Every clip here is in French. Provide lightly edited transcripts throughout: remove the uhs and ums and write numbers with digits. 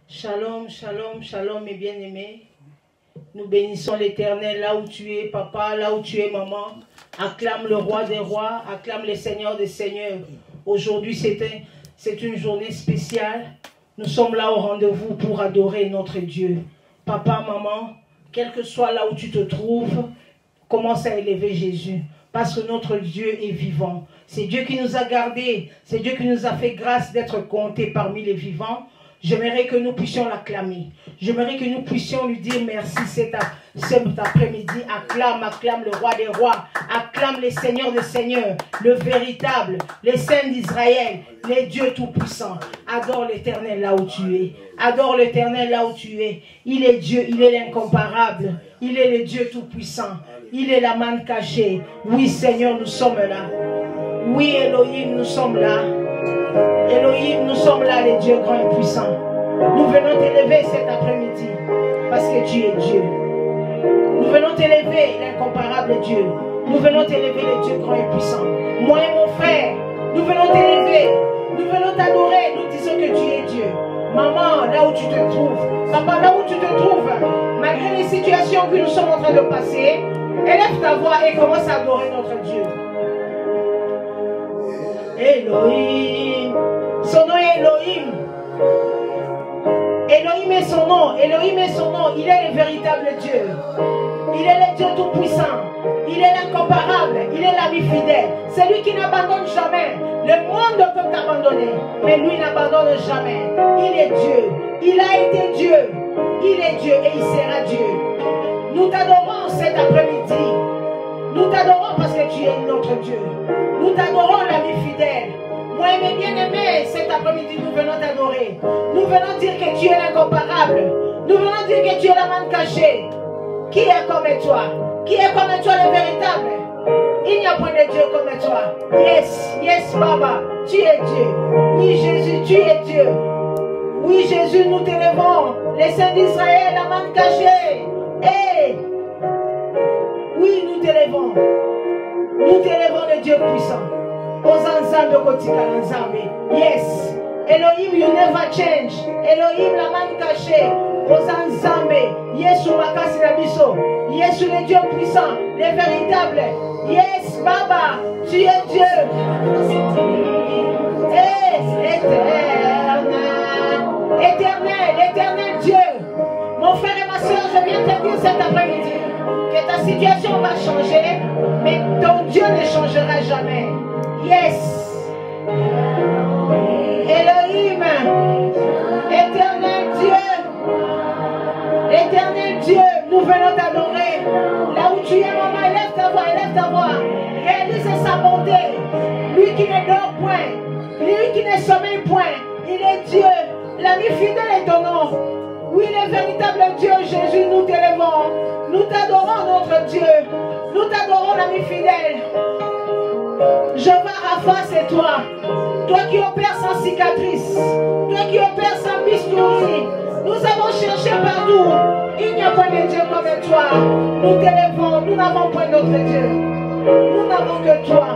Shalom, shalom, shalom mes bien-aimés. Nous bénissons l'Éternel là où tu es, papa, là où tu es, maman. Acclame le roi des rois, acclame le Seigneur des seigneurs. Aujourd'hui, c'est une journée spéciale. Nous sommes là au rendez-vous pour adorer notre Dieu. Papa, maman, quel que soit là où tu te trouves, commence à élever Jésus. Parce que notre Dieu est vivant. C'est Dieu qui nous a gardés. C'est Dieu qui nous a fait grâce d'être comptés parmi les vivants. J'aimerais que nous puissions l'acclamer. J'aimerais que nous puissions lui dire merci cet après-midi. Acclame, acclame le roi des rois. Acclame les seigneurs des seigneurs. Le véritable, les saints d'Israël. Les dieux tout-puissants. Adore l'Éternel là où tu es. Adore l'Éternel là où tu es. Il est Dieu, il est l'incomparable. Il est le Dieu tout-puissant. Il est la manne cachée. Oui Seigneur, nous sommes là. Oui Elohim, nous sommes là. Elohim, nous sommes là, les dieux grands et puissants. Nous venons t'élever cet après-midi parce que tu es Dieu. Nous venons t'élever, l'incomparable Dieu. Nous venons t'élever, les dieux grands et puissants. Moi et mon frère, nous venons t'élever. Nous venons t'adorer. Nous disons que tu es Dieu. Maman, là où tu te trouves, papa, là où tu te trouves, malgré les situations que nous sommes en train de passer, élève ta voix et commence à adorer notre Dieu. Elohim. Son nom est Elohim. Elohim est son nom. Elohim est son nom. Il est le véritable Dieu. Il est le Dieu tout-puissant. Il est l'incomparable. Il est l'ami fidèle. C'est lui qui n'abandonne jamais. Le monde peut t'abandonner, mais lui n'abandonne jamais. Il est Dieu. Il a été Dieu. Il est Dieu et il sera Dieu. Nous t'adorons cet après-midi. Nous t'adorons parce que tu es notre Dieu. Nous t'adorons, l'ami fidèle. Moi et mes bien-aimés, cet après-midi, nous venons t'adorer. Nous venons dire que tu es l'incomparable. Nous venons dire que tu es la manne cachée. Qui est comme toi? Qui est comme toi, le véritable? Il n'y a point de Dieu comme toi. Yes, yes, Baba, tu es Dieu. Oui, Jésus, tu es Dieu. Oui, Jésus, nous t'élevons. Les saints d'Israël, la manne cachée. Hey! Oui, nous t'élevons. Nous t'élevons, le Dieu puissant. Ozanzambe kotika nzambe. Yes. Elohim, you never change. Elohim, la manne cachée. Ozanzambe. Yesu makasi na biso. Yesu, le Dieu puissant, le véritable. Yes, Baba, tu es Dieu. Éternel. Éternel, éternel Dieu. Mon frère et ma soeur, je viens te dire cet après-midi que ta situation va changer, mais ton Dieu ne changera jamais. Yes. Elohim, éternel Dieu, éternel Dieu, nous venons t'adorer. Là où tu es, maman, élève ta voix, élève ta voix. Réalise sa bonté. Lui qui ne dort point, lui qui ne sommeille point, il est Dieu. L'ami fidèle est ton nom. Oui, le véritable Dieu, Jésus, nous t'élevons. Nous t'adorons, notre Dieu. Nous t'adorons, l'ami fidèle. Jehovah Rapha, c'est toi. Toi qui opères sans cicatrice. Toi qui opères sans bistouri. Nous avons cherché partout. Il n'y a pas de Dieu comme toi. Nous t'élevons. Nous n'avons point d'autre Dieu. Nous n'avons que toi.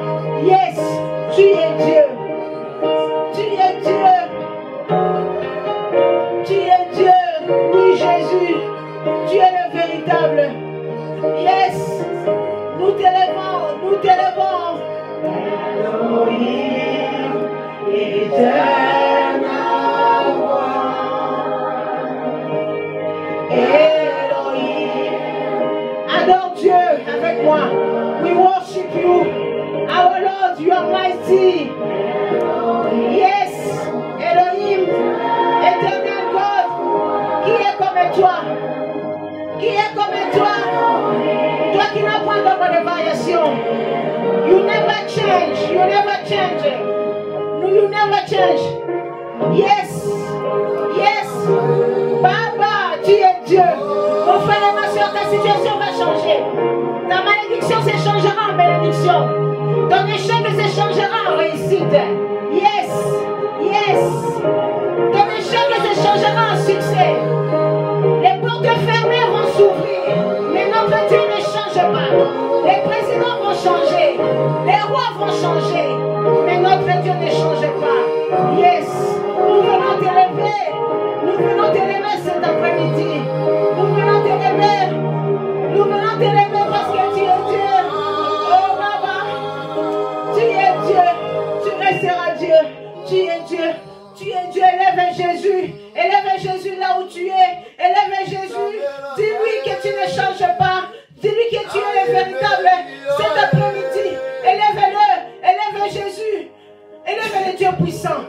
Yes, tu es Dieu. Tu es Dieu. Tu es Dieu. Oui, Jésus. Tu es le véritable. Yes. Nous t'élevons. Nous t'élevons. Elohim, éternel roi. Elohim. Adore Dieu avec moi. We worship you. Our Lord, you are mighty. Yes. Elohim, éternel God. Qui est comme toi? Qui est comme toi? Toi qui n'as point de variation. You never change. You never change. No, you never change. Yes. Yes. Baba, tu es Dieu. Mon frère et ma soeur, ta situation va changer. Ta malédiction se changera en bénédiction. Ton échec se changera en réussite. Yes. Yes. Ton échec se changera en succès. Les portes fermées vont s'ouvrir. Mais notre Dieu ne change pas. Les présidents vont changer. Les rois vont changer. Mais notre Dieu ne change pas. Yes. Nous venons t'élever. Nous venons t'élever. Dieu, élève Jésus. Élève Jésus là où tu es. Élève Jésus. Dis-lui que tu ne changes pas. Dis-lui que tu es le véritable. Cet après-midi, élève-le. Élève Jésus. Élève le Dieu puissant.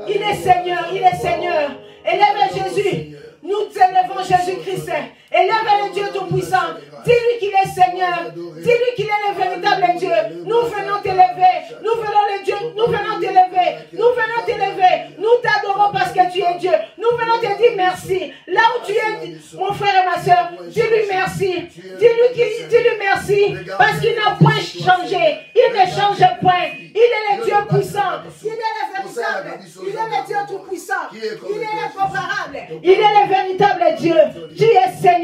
Il est Seigneur. Il est Seigneur. Élève Jésus. Nous élevons Jésus-Christ. Élève le Dieu tout-puissant. Dis-lui qu'il est Seigneur. Dis-lui qu'il est le véritable Dieu. Nous venons t'élever. Nous venons le Dieu. Nous venons t'élever. Nous venons t'élever. Nous t'adorons parce que tu es Dieu. Nous venons te dire merci. Là où tu es, mon frère et ma soeur, dis-lui merci. Dis-lui merci. Parce qu'il n'a point changé. Il ne change point. Il est le Dieu puissant. Il est le véritable. Il est le Dieu tout-puissant. Il est incomparable. Il est le véritable Dieu. Tu es Seigneur.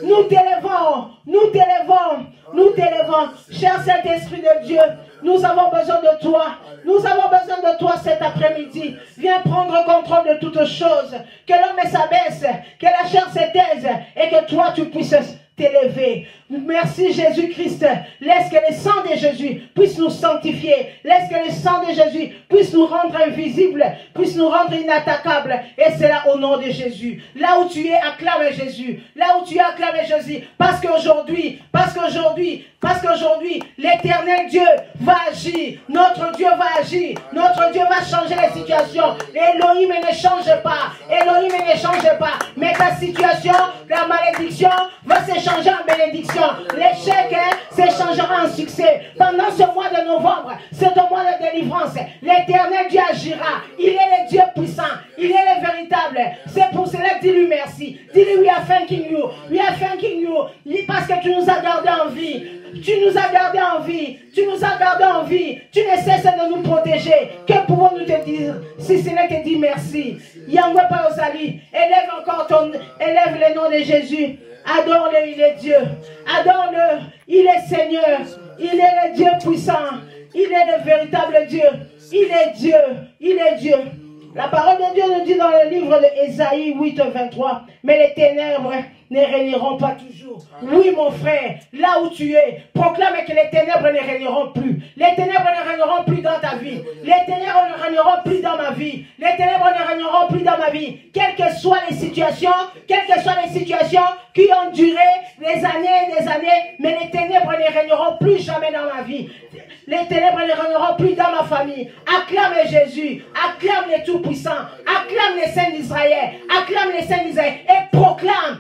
Nous t'élevons. Nous t'élevons. Nous t'élevons. Cher Saint-Esprit de Dieu, nous avons besoin de toi. Nous avons besoin de toi cet après-midi. Viens prendre contrôle de toutes choses. Que l'homme s'abaisse, que la chair se taise et que toi tu puisses t'élever. Merci Jésus-Christ. Laisse que le sang de Jésus puisse nous sanctifier. Laisse que le sang de Jésus puisse nous rendre invisibles, puisse nous rendre inattaquables. Et c'est là au nom de Jésus. Là où tu es, acclame Jésus. Là où tu es, acclame Jésus. Parce qu'aujourd'hui, l'éternel Dieu va agir. Notre Dieu va agir. Notre Dieu va changer les situations. Elohim ne change pas. Elohim ne change pas. Mais ta situation, la malédiction va se changer en bénédiction. L'échec s'échangera en succès. Pendant ce mois de novembre, c'est un mois de délivrance. L'éternel Dieu agira. Il est le Dieu puissant. Il est le véritable. C'est pour cela que dis-lui merci. Dis-lui, we are thanking you. We are thanking you. Parce que tu nous as gardé en vie. Tu nous as gardé en vie. Tu nous as gardé en vie. Tu ne cesses de nous protéger. Que pouvons-nous te dire si ce n'est que dire merci? Yahweh Paosali, élève le nom de Jésus. Adore-le, il est Dieu. Adore-le, il est Seigneur. Il est le Dieu puissant. Il est le véritable Dieu. Il est Dieu. Il est Dieu. La parole de Dieu nous dit dans le livre d'Ésaïe 8, 23, mais les ténèbres ne régneront pas toujours. Oui, mon frère, là où tu es, proclame que les ténèbres ne régneront plus. Les ténèbres ne régneront plus dans ta vie. Les ténèbres ne régneront plus dans ma vie. Les ténèbres ne régneront plus dans ma vie. Quelles que soient les situations qui ont duré des années et des années, mais les ténèbres ne régneront plus jamais dans ma vie. Les ténèbres ne régneront plus dans ma famille. Acclame Jésus, acclame les tout-puissants, acclame les saints d'Israël, acclame les saints d'Israël et proclame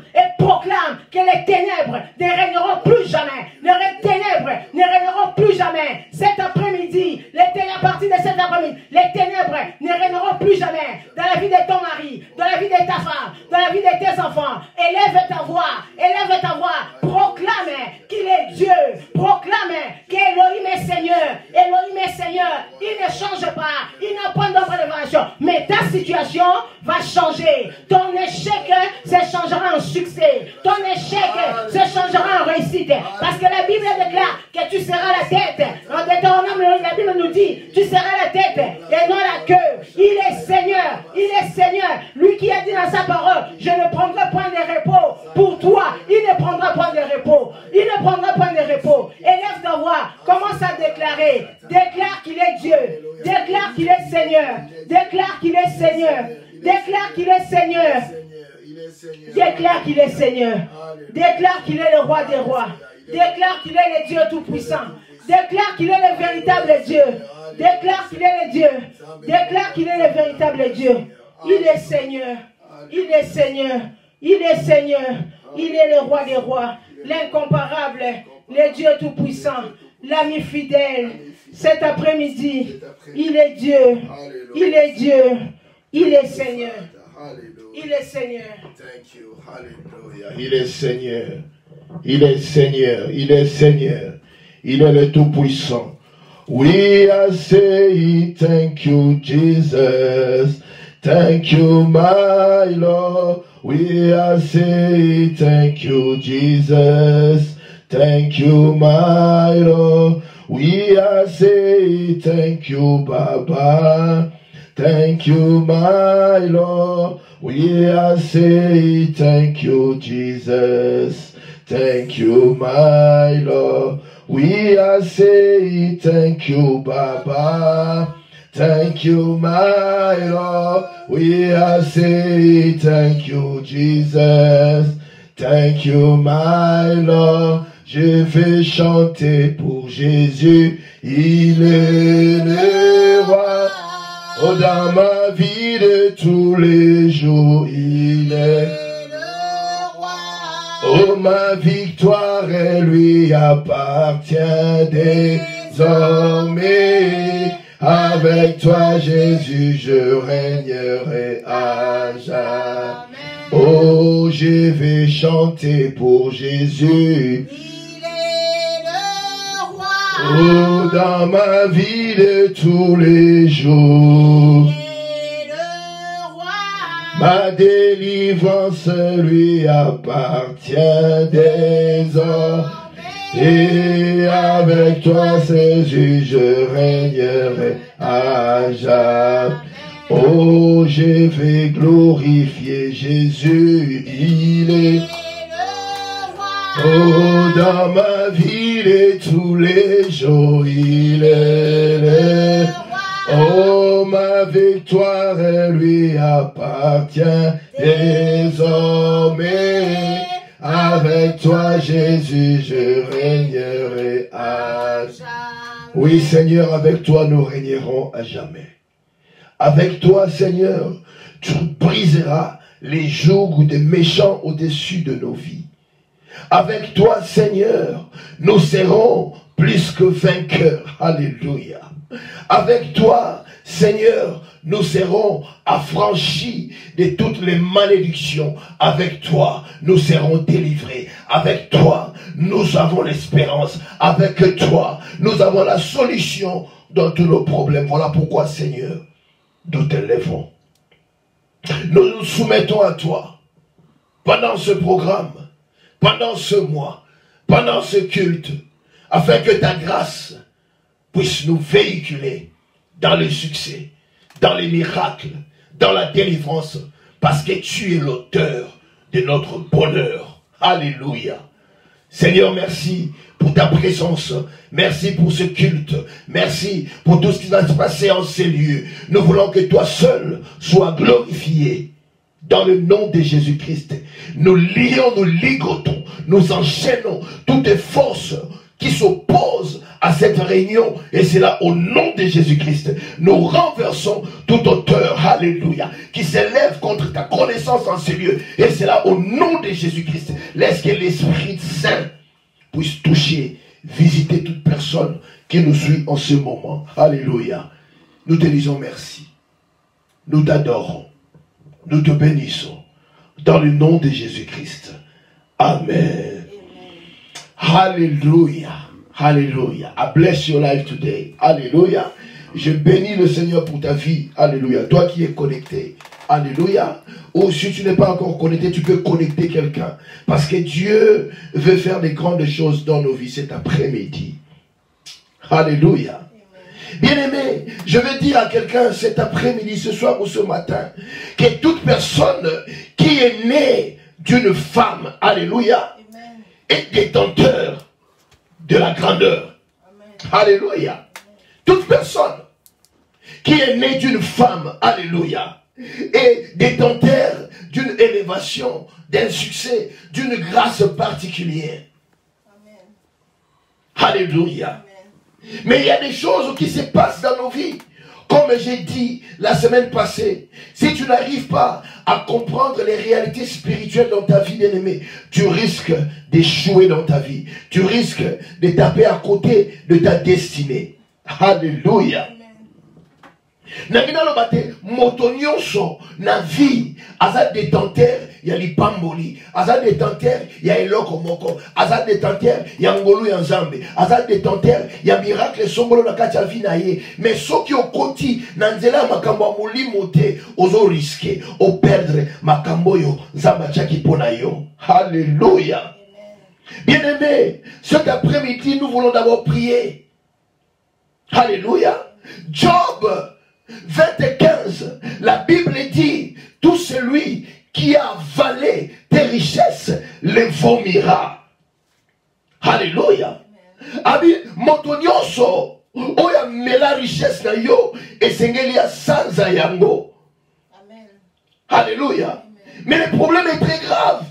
que les ténèbres ne régneront plus jamais. Les ténèbres ne régneront plus jamais. Cet après-midi, à partir de cet après-midi, les ténèbres ne régneront plus jamais dans la vie de ton mari, dans la vie de ta femme, dans la vie de tes enfants. Élève ta voix, proclame qu'il est Dieu, proclame qu'Elohim est Seigneur, Elohim est Seigneur. Il ne change pas, il n'a pas d'ombre de variation, mais ta situation va changer. Ton échec se changera en succès. Ton échec se changera en réussite. Parce que la Bible déclare que tu seras la tête. En Deutéronome, la Bible nous dit, tu seras la tête et non la queue. Il est Seigneur, il est Seigneur. Lui qui a dit dans sa parole, je ne prendrai point de repos pour toi. Il ne prendra point de repos. Il ne prendra point de repos. Élève ta voix, commence à déclarer. Déclare qu'il est Dieu. Déclare qu'il est Seigneur. Déclare qu'il est Seigneur. Déclare qu'il est Seigneur. Déclare qu'il est Seigneur. Déclare qu'il est le roi des rois. Déclare qu'il est le Dieu tout-puissant. Déclare qu'il est le véritable Dieu. Déclare qu'il est le Dieu. Déclare qu'il est le véritable Dieu. Il est Seigneur. Il est Seigneur. Il est Seigneur. Il est le roi des rois. L'incomparable. Le Dieu tout-puissant. L'ami fidèle. Cet après-midi, il est Dieu. Il est Dieu. Il est Seigneur. Il est Seigneur. Il est Seigneur. Il est Seigneur. Il est Seigneur. Il est le Tout-Puissant. We are saying thank you, Jesus. Thank you, my Lord. We are saying thank you, Jesus. Thank you, my Lord. We are saying thank you, Baba. Thank you, my Lord. We are saying thank you, Jesus. Thank you, my Lord. We are saying thank you, Baba. Thank you, my Lord. We are saying thank you, Jesus. Thank you, my Lord. Je vais chanter pour Jésus. Il est le roi. Oh, dans ma vie de tous les jours, il est le roi. Oh, ma victoire, elle lui appartient désormais. Avec toi, Jésus, je régnerai à jamais. Oh, je vais chanter pour Jésus. Il est le roi. Oh, dans ma vie de tous les jours. Il est le roi. Ma délivrance lui appartient désormais. Et avec toi, Jésus, je régnerai à jamais. Oh, je vais glorifier Jésus, il est le roi. Oh, dans ma vie de tous les jours, il est le roi. Oh, ma victoire, elle lui appartient désormais. Avec toi, Jésus, je régnerai à jamais. Oui, Seigneur, avec toi, nous régnerons à jamais. Avec toi, Seigneur, tu briseras les jougs des méchants au-dessus de nos vies. Avec toi, Seigneur, nous serons plus que vainqueurs. Alléluia. Avec toi, Seigneur, nous serons affranchis de toutes les malédictions. Avec toi, nous serons délivrés. Avec toi, nous avons l'espérance. Avec toi, nous avons la solution dans tous nos problèmes. Voilà pourquoi, Seigneur, nous te lèvons. Nous nous soumettons à toi pendant ce programme, pendant ce mois, pendant ce culte, afin que ta grâce puisse nous véhiculer dans le succès, dans les miracles, dans la délivrance, parce que tu es l'auteur de notre bonheur. Alléluia. Seigneur, merci pour ta présence. Merci pour ce culte. Merci pour tout ce qui va se passer en ces lieux. Nous voulons que toi seul sois glorifié. Dans le nom de Jésus-Christ, nous lions, nous ligotons, nous enchaînons toutes les forces qui s'opposent à cette réunion, et c'est là au nom de Jésus-Christ, nous renversons toute hauteur, alléluia, qui s'élève contre ta connaissance en ces lieux, et c'est là au nom de Jésus-Christ, laisse que l'Esprit Saint puisse toucher, visiter toute personne qui nous suit en ce moment, alléluia. Nous te disons merci, nous t'adorons, nous te bénissons, dans le nom de Jésus-Christ, amen. Hallelujah. Hallelujah. I bless your life today. Hallelujah. Je bénis le Seigneur pour ta vie. Alléluia. Toi qui es connecté. Alléluia. Ou si tu n'es pas encore connecté, tu peux connecter quelqu'un. Parce que Dieu veut faire des grandes choses dans nos vies cet après-midi. Alléluia. Bien-aimé, je veux dire à quelqu'un cet après-midi, ce soir ou ce matin, que toute personne qui est née d'une femme, alléluia, est détenteur de la grandeur. Amen. Alléluia. Amen. Toute personne qui est née d'une femme, alléluia, est détenteur d'une élévation, d'un succès, d'une grâce particulière. Amen. Alléluia. Amen. Mais il y a des choses qui se passent dans nos vies. Comme j'ai dit la semaine passée, si tu n'arrives pas à comprendre les réalités spirituelles dans ta vie, bien-aimée, tu risques d'échouer dans ta vie. Tu risques de taper à côté de ta destinée. Alléluia. Nangina lobate motonyonso na vie aza détenteur ya lipamboli, aza détenteur ya eloko moko, aza détenteur ya ngolu ya nzambe, aza détenteur ya miracle songolo na kati ya vie na ye. Mais soki okoti na nzela makambo ya molimo te, ozo risquer o perdre makambo yo nzamba chaki pona yo. Alléluia. Bien-aimé, cet après-midi nous voulons d'abord prier. Alléluia. Job 25, la Bible dit, tout celui qui a avalé tes richesses les vomira. Alléluia. Abi motonyoso Oya mela richesse na yo et sengeli ya sanza yango. Amen. Alléluia. Mais le problème est très grave.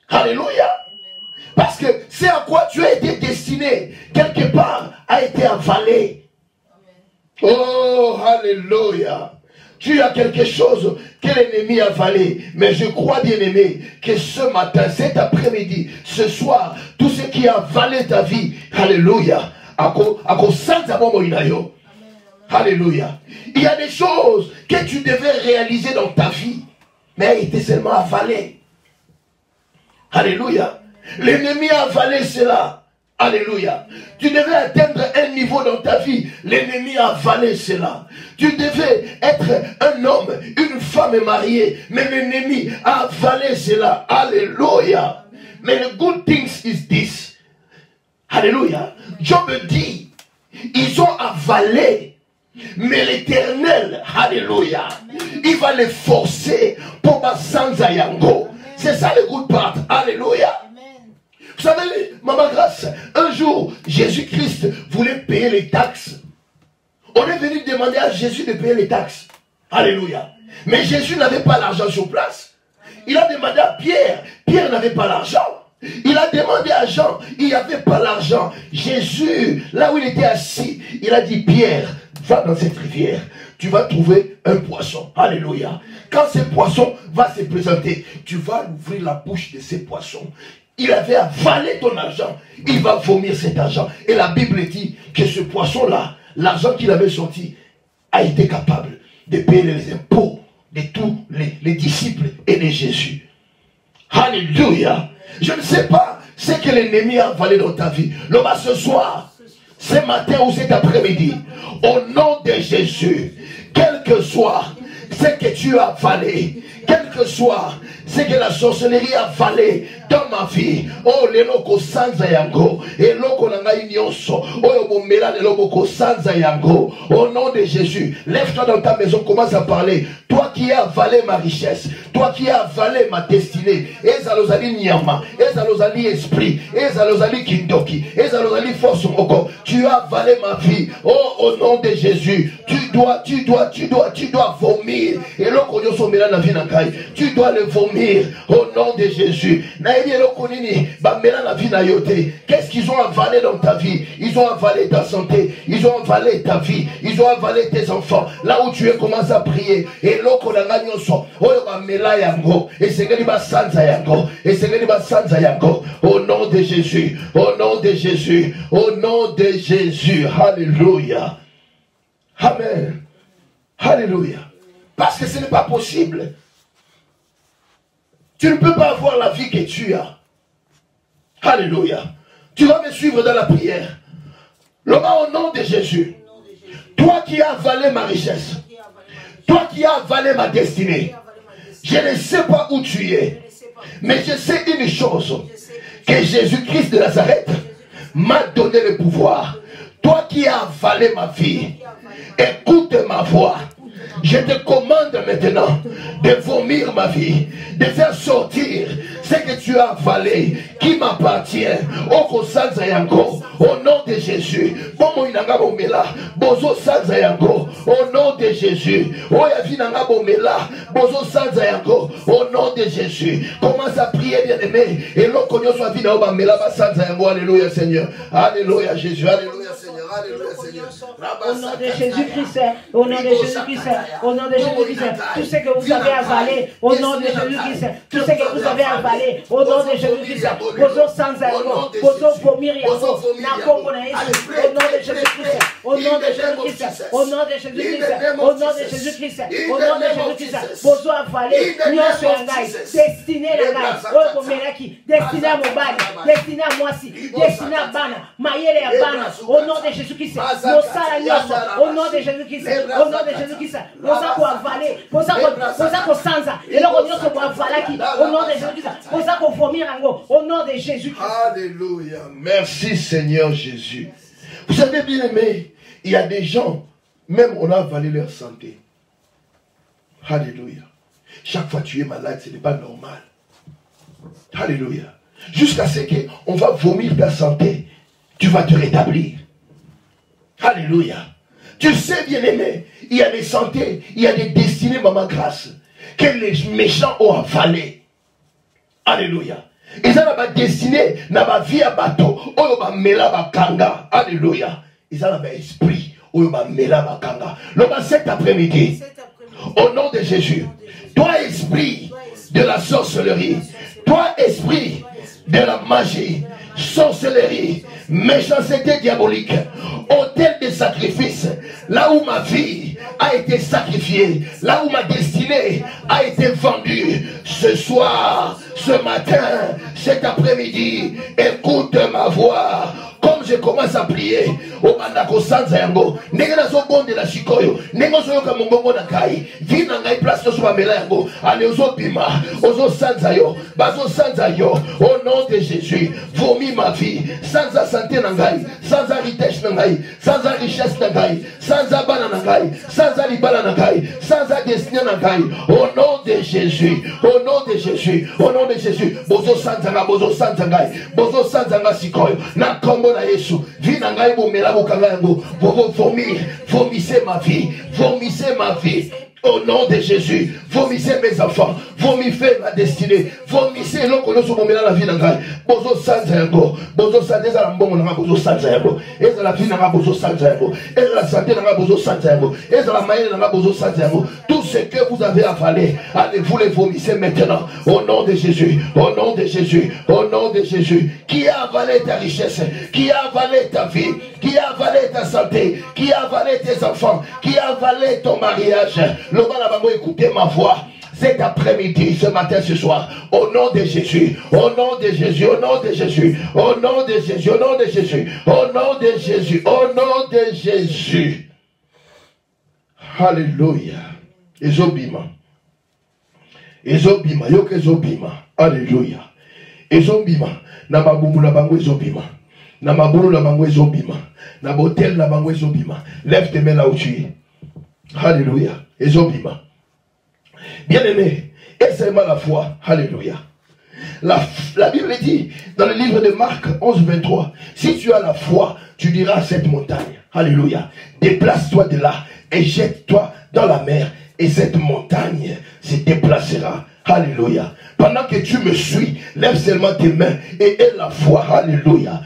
Alléluia. Parce que c'est à quoi tu as été destiné, quelque part, a été avalé. Amen. Oh, alléluia. Tu as quelque chose que l'ennemi a avalé. Mais je crois, bien-aimé, que ce matin, cet après-midi, ce soir, tout ce qui a avalé ta vie, alléluia, alléluia. Il y a des choses que tu devais réaliser dans ta vie, mais elles étaient seulement avalées. Alléluia. L'ennemi a avalé cela. Alléluia. Tu devais atteindre un niveau dans ta vie. L'ennemi a avalé cela. Tu devais être un homme, une femme mariée. Mais l'ennemi a avalé cela. Alléluia. Mais the good things is this. Alléluia. Job dit, ils ont avalé. Mais l'Éternel, alléluia, il va les forcer pour Basanza Yango. C'est ça le good part. Alléluia. Vous savez, Maman Grâce, un jour, Jésus-Christ voulait payer les taxes. On est venu demander à Jésus de payer les taxes. Alléluia. Mais Jésus n'avait pas l'argent sur place. Il a demandé à Pierre. Pierre n'avait pas l'argent. Il a demandé à Jean. Il n'y avait pas l'argent. Jésus, là où il était assis, il a dit, Pierre, va dans cette rivière. Tu vas trouver un poisson. Alléluia. Quand ce poisson va se présenter, tu vas ouvrir la bouche de ce poisson. Il avait avalé ton argent. Il va vomir cet argent. Et la Bible dit que ce poisson-là, l'argent qu'il avait sorti, a été capable de payer les impôts de tous les disciples et de Jésus. Alléluia. Je ne sais pas ce que l'ennemi a avalé dans ta vie. Là, ce soir, ce matin ou cet après-midi, au nom de Jésus, quel que soit ce que tu as avalé, quel que soit ce que la sorcellerie a avalé dans ma vie, oh les loko sanza yango, et loko nanga inyonso, oh yobomela les loko sanza yango, au nom de Jésus, lève-toi dans ta maison, commence à parler. Toi qui as avalé ma richesse, toi qui as avalé ma destinée, ezalozali nyama, ezalozali esprit, ezalozali kindoki, ezalozali force moko, tu as avalé ma vie, oh au nom de Jésus, tu dois vomir, et loko nyoso mela na vie na kai, tu dois le vomir, au nom de Jésus. Qu'est-ce qu'ils ont avalé dans ta vie? Ils ont avalé ta santé, ils ont avalé ta vie, ils ont avalé tes enfants. Là où tu es, commence à prier. Et l'oko nanga nyonso, oyo ba mela yango, et sengeli ba sanza yango, et sengeli ba sanza yango. Au nom de Jésus, au nom de Jésus, au nom de Jésus. Alléluia. Amen. Alléluia. Parce que ce n'est pas possible. Tu ne peux pas avoir la vie que tu as. Alléluia. Tu vas me suivre dans la prière. Là-bas, au nom de Jésus. Toi qui as avalé ma richesse. Toi qui as avalé ma destinée. Je ne sais pas où tu es. Mais je sais une chose. Que Jésus-Christ de Nazareth m'a donné le pouvoir. Toi qui as avalé ma vie. Écoute ma voix. Je te commande maintenant de vomir ma vie, de faire sortir ce que tu as avalé, qui m'appartient. Au nom de Jésus. Au nom de Jésus. Au nom de Jésus. Commence à prier, bien-aimé. Et alléluia, Seigneur. Alléluia, Jésus. Alléluia, Seigneur. Alléluia, Seigneur. Au nom de Jésus-Christ. Au nom de Jésus-Christ. Au nom de Jésus-Christ. Tout ce que vous avez avalé. Au nom de Jésus-Christ. Tout ce que vous avez avalé. Au nom de Jésus-Christ. Bozo sans amour. Bozo vomir yango. Na kongo na Yesu. Au nom de Jésus-Christ. Au nom de Jésus-Christ. Au nom de Jésus-Christ. Au nom de Jésus-Christ. Au nom de Jésus-Christ. Bozo avalé. Nyonso yangai. Destiné yangai. Oyo komelaki. Destiné à mobali. Destiné à mwasi. Destiné à bana. Mayele ya bana. Au nom de Jésus-Christ. Mosala nyonso. Au nom de Jésus-Christ. Au nom de Jésus-Christ. Boza ko avalé. Boza ko sanza. Eloko nyonso ko avalaki. Au nom de Jésus-Christ. Boza ko vomir yango. Au nom de Jésus-Christ. Alléluia. Merci Seigneur Jésus. Vous savez bien aimé, il y a des gens, même on a avalé leur santé. Alléluia. Chaque fois que tu es malade, ce n'est pas normal. Alléluia. Jusqu'à ce qu'on va vomir ta santé, tu vas te rétablir. Alléluia. Tu sais, bien-aimé, il y a des santé, il y a des destinées, maman grâce, que les méchants ont avalé. Alléluia. Ils ont ma destinée, na ma vie à bateau, oh ma mela bakanga. Alléluia. Ils ont un esprit, oh ma mela bakanga. Le cet après-midi, au nom de Jésus, toi esprit de la sorcellerie, toi esprit de la magie, sorcellerie, méchanceté diabolique, autel de sacrifice, là où ma vie a été sacrifiée, là où ma destinée a été vendue, ce soir, ce matin, cet après-midi, écoute ma voix. Comme je commence à prier, au Mandako Sanzayango, Negazo Bonde la Chikoyo, Negozo Kamongo Nakai, Vina Ngai Place de Soamelango, allez aux Obima, aux Sanzayo, Bazo Sanzayo, au nom de Jésus, vomis ma vie, sans la santé Nangai, sans la richesse Nangai, sans la richesse Nangai, sans la bana Nangai, sans la libala Nangai, sans la destinée Nangai, au nom de Jésus, au nom de Jésus, au nom de Jésus, Bozo Sanzanga, Bozo Sanzangai, Bozo Sanzanga Sikoyo, Nakombo. Vomissez ma vie, vomissez ma vie. Au nom de Jésus, vomissez mes enfants, vomissez ma destinée, vomissez l'eau que nous sommes dans la vie d'Angaï. Bozo Sanzayango, Bozo Sanzayango, Bozo Sanzayango, et la vie n'a Bozo Sanzayango, et la santé n'a Bozo Sanzayango, et la maille n'a Bozo Sanzayango. Tout ce que vous avez avalé, allez-vous les vomissez maintenant. Au nom de Jésus, au nom de Jésus, au nom de Jésus. Qui a avalé ta richesse, qui a avalé ta vie, qui a avalé ta santé, qui a avalé tes enfants, qui a avalé ton mariage. Le Balabango, écoutez ma voix. Cet après-midi, ce matin, ce soir, au nom de Jésus, au nom de Jésus, au nom de Jésus, au nom de Jésus, au nom de Jésus, au nom de Jésus, au nom de Jésus. Alléluia. Ezobima. Ezobima. Yoke ezobima. Alléluia. Ezobima. Nababumu la bango ezobima. Namabulu la bango ezobima. Nabotel la bango ezobima. Lève tes mains là où tu es. Alléluia. Ezobima. Bien-aimé, essaie-moi la foi. Alléluia. La Bible dit dans le livre de Marc 11, 23, si tu as la foi, tu diras à cette montagne, alléluia, déplace-toi de là et jette-toi dans la mer et cette montagne se déplacera. Alléluia. Pendant que tu me suis, lève seulement tes mains et aie la foi. Alléluia.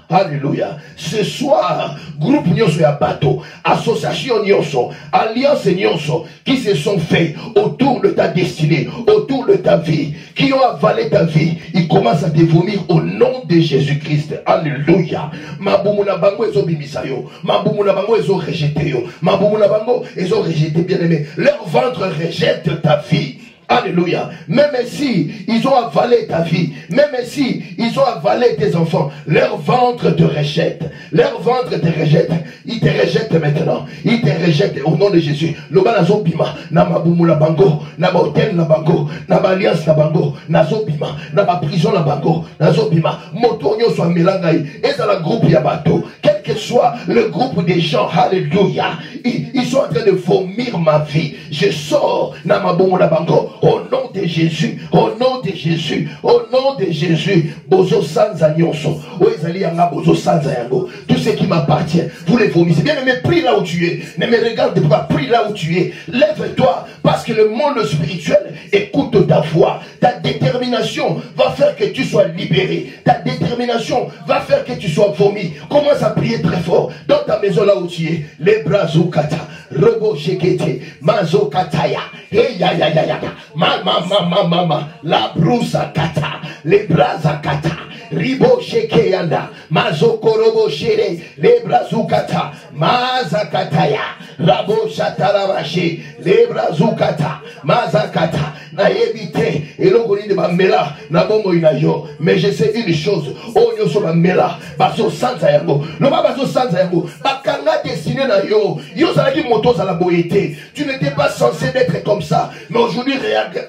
Alléluia. Ce soir, groupe Nyonso ya bateau, association Nyonso, alliance Nyonso, qui se sont faits autour de ta destinée, autour de ta vie, qui ont avalé ta vie, ils commencent à te vomir au nom de Jésus-Christ. Alléluia. Mabumuna bango ezo bimisayo, mabumuna bango ezo rejeté yo, mabumuna bango ezo rejeté, bien-aimé. Leur ventre rejette ta vie. Alléluia. Même si ils ont avalé ta vie, même si ils ont avalé tes enfants, leur ventre te rejette. Leur ventre te rejette. Ils te rejettent maintenant. Ils te rejettent au nom de Jésus. Lobanazo bima, namabumu la bango, nabahotel la bango, nabaliance la bango, nazo bima, naba prison la bango, nazo bima, motonyo soit melangai, et dans le groupe yabato, quel que soit le groupe des gens, alléluia, ils sont en train de vomir ma vie. Je sors, namabumu la bango, au nom de Jésus, au nom de Jésus, au nom de Jésus, bozo sanza nyonso, oezali yanga bozo sanza yango, tout ce qui m'appartient, vous les vomissez. Bien aimé, prie là où tu es, ne me regarde pas, prie là où tu es, lève-toi, parce que le monde spirituel écoute ta voix, ta détermination va faire que tu sois libéré, ta détermination va faire que tu sois vomi. Commence à prier très fort, dans ta maison là où tu es, les bras zoukata, robo shekete, mazo kataya, hey ya ya ya ya, mama, la broussa kata, les bras akata, ribo sheke yanda, mazo korobo shere, les bras zoukata, mazakataya, rabo shatarabashe, les bras zoukata, mazakata, na yebite, et l'ongoli de ma mela, na bongo inayo, mais je sais une chose, oh nyoso ma mela, baso sanza yango, no ba baso sanza yango, bakanga destiné na yo, yo salaki motos à la boété, tu n'étais pas censé d'être comme ça, mais aujourd'hui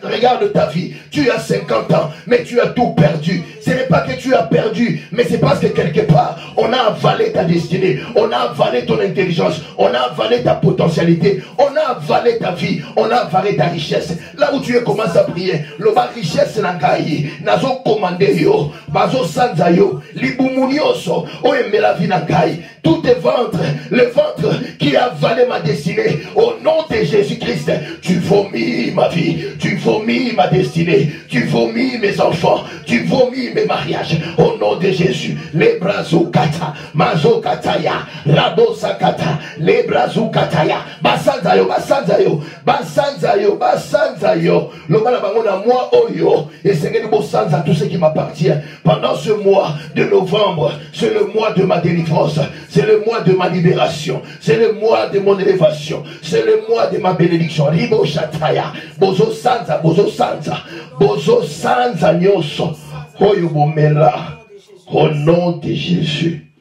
regarde ta vie, tu as 50 ans, mais tu as tout perdu, ce n'est pas que tu as perdu, mais c'est parce que quelque part, on a avalé ta destinée, on a avalé ton intelligence, on a avalé ta potentialité, on a avalé ta vie, on a avalé ta richesse, là où tu es, commence à prier, le bas richesse n'a gaï, n'a zo commandé yo, bazo sanzayo, libumunioso, oemelavinakai, tout est ventre, le ventre qui a avalé ma destinée, au nom de Jésus-Christ, tu vomis ma vie, tu vomis ma destinée, tu vomis mes enfants, tu vomis mes mariages, au nom de Jésus, les brazukata, mazokataya, rabosakata, les brazukataya, basanzayo, basanzayo, basanzayo, basanzayo, lobala bangona moi oyo, et c'est que nous sanza tout ce qui m'appartient, pendant ce mois de novembre, c'est le mois de ma délivrance, c'est le mois de ma libération, c'est le mois de mon élévation, c'est le mois de ma bénédiction, ribo shataya, bozo sanza, bozo sanza, bozo sanza nyoso, oyo bomela, au nom de Jésus.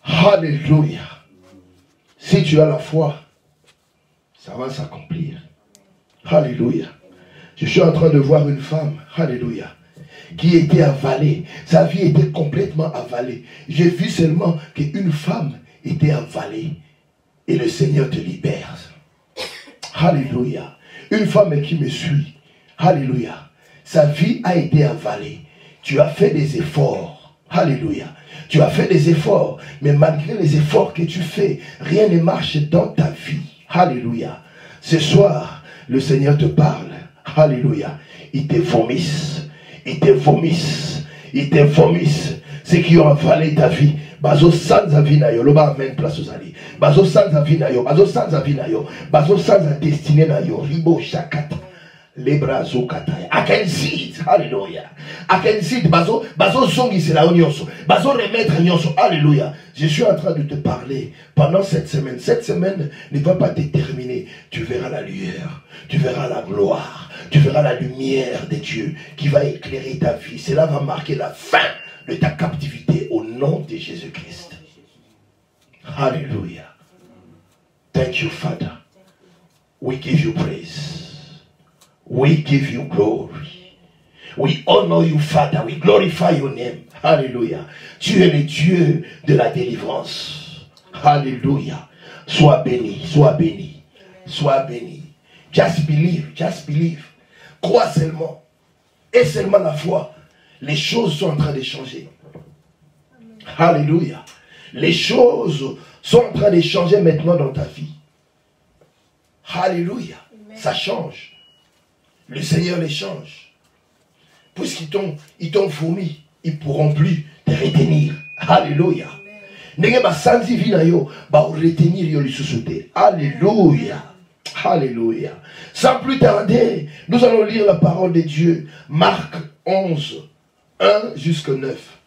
Alléluia. Si tu as la foi, ça va s'accomplir. Alléluia. Je suis en train de voir une femme, alléluia, qui était avalée. Sa vie était complètement avalée. J'ai vu seulement qu'une femme était avalée. Et le Seigneur te libère. Alléluia. Une femme qui me suit. Alléluia. Sa vie a été avalée. Tu as fait des efforts. Alléluia. Tu as fait des efforts. Mais malgré les efforts que tu fais, rien ne marche dans ta vie. Alléluia. Ce soir, le Seigneur te parle. Alléluia. Il te vomisse. Il te vomisse. Il te vomisse. Ceux qui ont avalé ta vie. Bazo sanza vinayo. Loba amen place aux alliés. Bazo sanza vinayo. Bazo sanza vinayo. Bazo sanza destiné nayo. Ribo shakata. Lebrazo kataya. I can see it. Alléluia. I can see it. Bazo zongi c'est la onyoso. Bazo remettre nyonso. Alléluia. Je suis en train de te parler pendant cette semaine. Cette semaine ne va pas te terminer. Tu verras la lueur. Tu verras la gloire. Tu verras la lumière de Dieu qui va éclairer ta vie. Cela va marquer la fin de ta captivité au nom de Jésus-Christ. Alléluia. Thank you, Father. We give you praise. We give you glory. We honor you, Father. We glorify your name. Alléluia. Tu es le Dieu de la délivrance. Alléluia. Sois béni, sois béni, sois béni. Just believe, just believe. Crois seulement. Et seulement la foi. Les choses sont en train de changer. Alléluia. Les choses sont en train de changer maintenant dans ta vie. Alléluia. Ça change. Le Seigneur les change. Puisqu'ils t'ont vomi, ils ne pourront plus te retenir. Alléluia. Alléluia. Alléluia. Sans plus tarder, nous allons lire la parole de Dieu. Marc 11, 1 jusqu'à 9.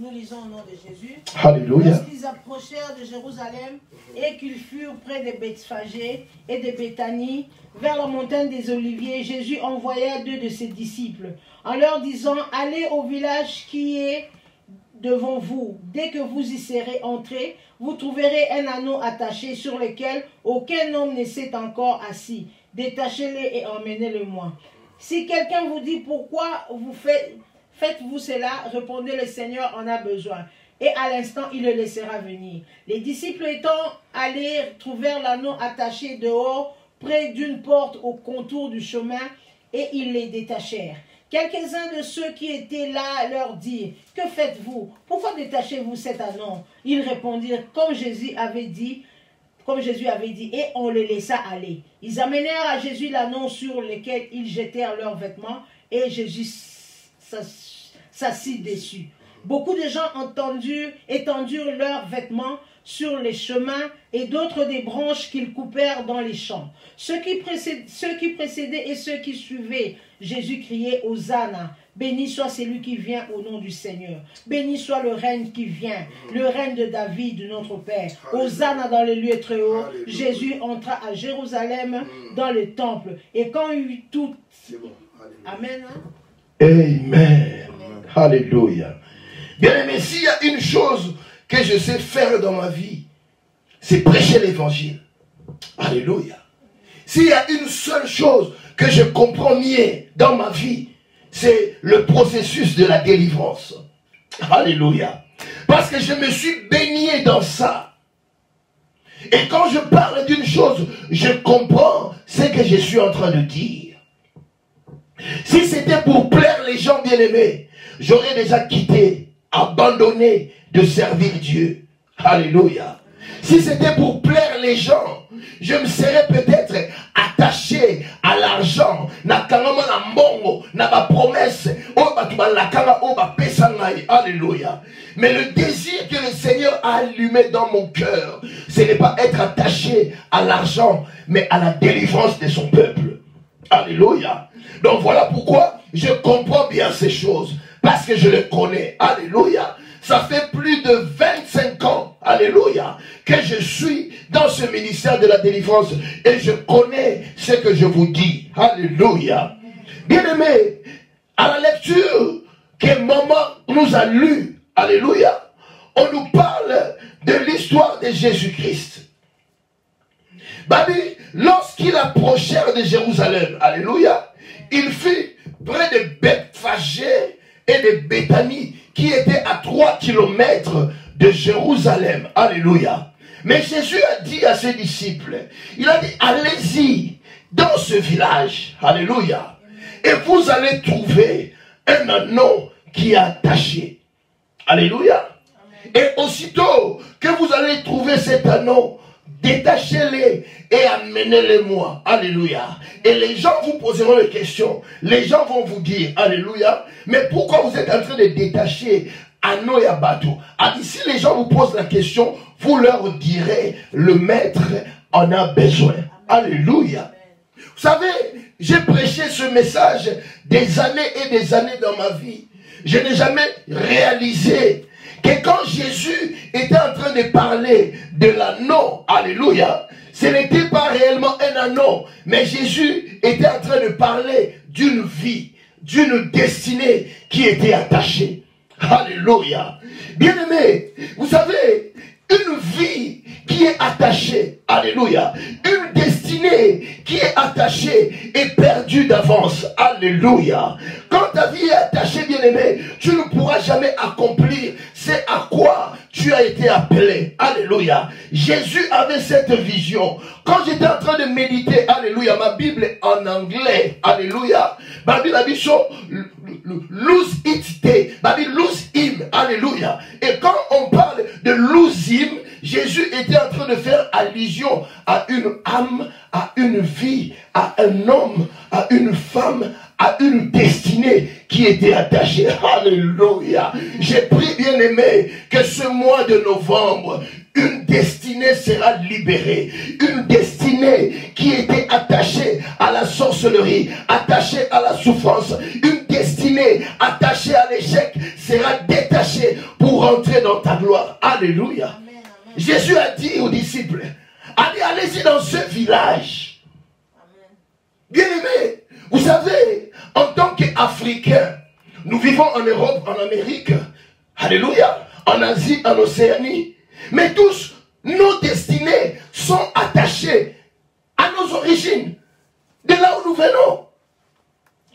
Nous lisons au nom de Jésus. Alléluia. Lorsqu'ils approchèrent de Jérusalem et qu'ils furent près de Bethphagée et de Béthanie, vers la montagne des Oliviers, Jésus envoya 2 de ses disciples en leur disant: allez au village qui est devant vous. Dès que vous y serez entrés, vous trouverez un anneau attaché sur lequel aucun homme ne s'est encore assis. Détachez-le et emmenez-le-moi. Si quelqu'un vous dit pourquoi faites-vous cela, répondez: le Seigneur en a besoin. Et à l'instant, il le laissera venir. Les disciples étant allés trouvèrent l'anneau attaché dehors, près d'une porte au contour du chemin, et ils les détachèrent. Quelques-uns de ceux qui étaient là leur dirent: que faites-vous? Pourquoi détachez-vous cet anneau? Ils répondirent comme Jésus avait dit, et on le laissa aller. Ils amenèrent à Jésus l'anneau sur lequel ils jetèrent leurs vêtements, et Jésus s'assit dessus. Beaucoup de gens étendirent leurs vêtements sur les chemins et d'autres des branches qu'ils coupèrent dans les champs. Ceux qui précédaient et ceux qui suivaient Jésus criaient: Hosanna, béni soit celui qui vient au nom du Seigneur. Béni soit le règne qui vient, le règne de David, notre Père. Hosanna dans les lieux très hauts. Jésus entra à Jérusalem dans le temple. Et quand il eut tout... Amen. Amen. Alléluia. Bien-aimé, s'il y a une chose que je sais faire dans ma vie, c'est prêcher l'évangile. Alléluia. S'il y a une seule chose que je comprends mieux dans ma vie, c'est le processus de la délivrance. Alléluia. Parce que je me suis baigné dans ça. Et quand je parle d'une chose, je comprends ce que je suis en train de dire. Si c'était pour plaire les gens bien-aimés, j'aurais déjà quitté, abandonné de servir Dieu. Alléluia. Si c'était pour plaire les gens, je me serais peut-être attaché à l'argent, na kangama na mbongo, na ba promesse, alléluia. Mais le désir que le Seigneur a allumé dans mon cœur, ce n'est pas être attaché à l'argent, mais à la délivrance de son peuple. Alléluia. Donc voilà pourquoi je comprends bien ces choses, parce que je les connais. Alléluia. Ça fait plus de 25 ans, alléluia, que je suis dans ce ministère de la délivrance et je connais ce que je vous dis. Alléluia. Bien-aimés, à la lecture que maman nous a lue, alléluia, on nous parle de l'histoire de Jésus-Christ. Lorsqu'il approchait de Jérusalem, alléluia, il fut près de Bethphagée et de Béthanie, qui était à 3 kilomètres de Jérusalem. Alléluia. Mais Jésus a dit à ses disciples, il a dit, allez-y dans ce village. Alléluia. Et vous allez trouver un anneau qui est attaché. Alléluia. Et aussitôt que vous allez trouver cet anneau, détachez-les et amenez-les-moi. Alléluia. Et les gens vous poseront des questions. Les gens vont vous dire, alléluia, mais pourquoi vous êtes en train de détacher anneau et bateau? Si les gens vous posent la question, vous leur direz, le maître en a besoin. Alléluia. Vous savez, j'ai prêché ce message des années et des années dans ma vie. Je n'ai jamais réalisé que quand Jésus était en train de parler de l'anneau, alléluia, ce n'était pas réellement un anneau, mais Jésus était en train de parler d'une vie, d'une destinée qui était attachée. Alléluia. Bien-aimés, vous savez, une vie qui est attachée, alléluia, une destinée qui est attachée est perdue d'avance, alléluia. Quand ta vie est attachée, bien-aimé, tu ne pourras jamais accomplir ce à quoi tu as été appelé, alléluia. Jésus avait cette vision. Quand j'étais en train de méditer, alléluia, ma Bible est en anglais, alléluia, ma Bible a dit lose it day, lose him, alléluia. Et quand on parle de lose him, Jésus était en train de faire allusion à une âme, à une vie, à un homme, à une femme, à une destinée qui était attachée. Alléluia. J'ai prié, bien aimé, que ce mois de novembre, une destinée sera libérée. Une destinée qui était attachée à la sorcellerie, attachée à la souffrance. Une destinée attachée à l'échec sera détachée pour rentrer dans ta gloire. Alléluia. Amen, amen. Jésus a dit aux disciples, allez-y dans ce village. Bien aimé, vous savez, en tant qu'Africains, nous vivons en Europe, en Amérique, alléluia, en Asie, en Océanie, mais tous, nos destinées sont attachées à nos origines, de là où nous venons.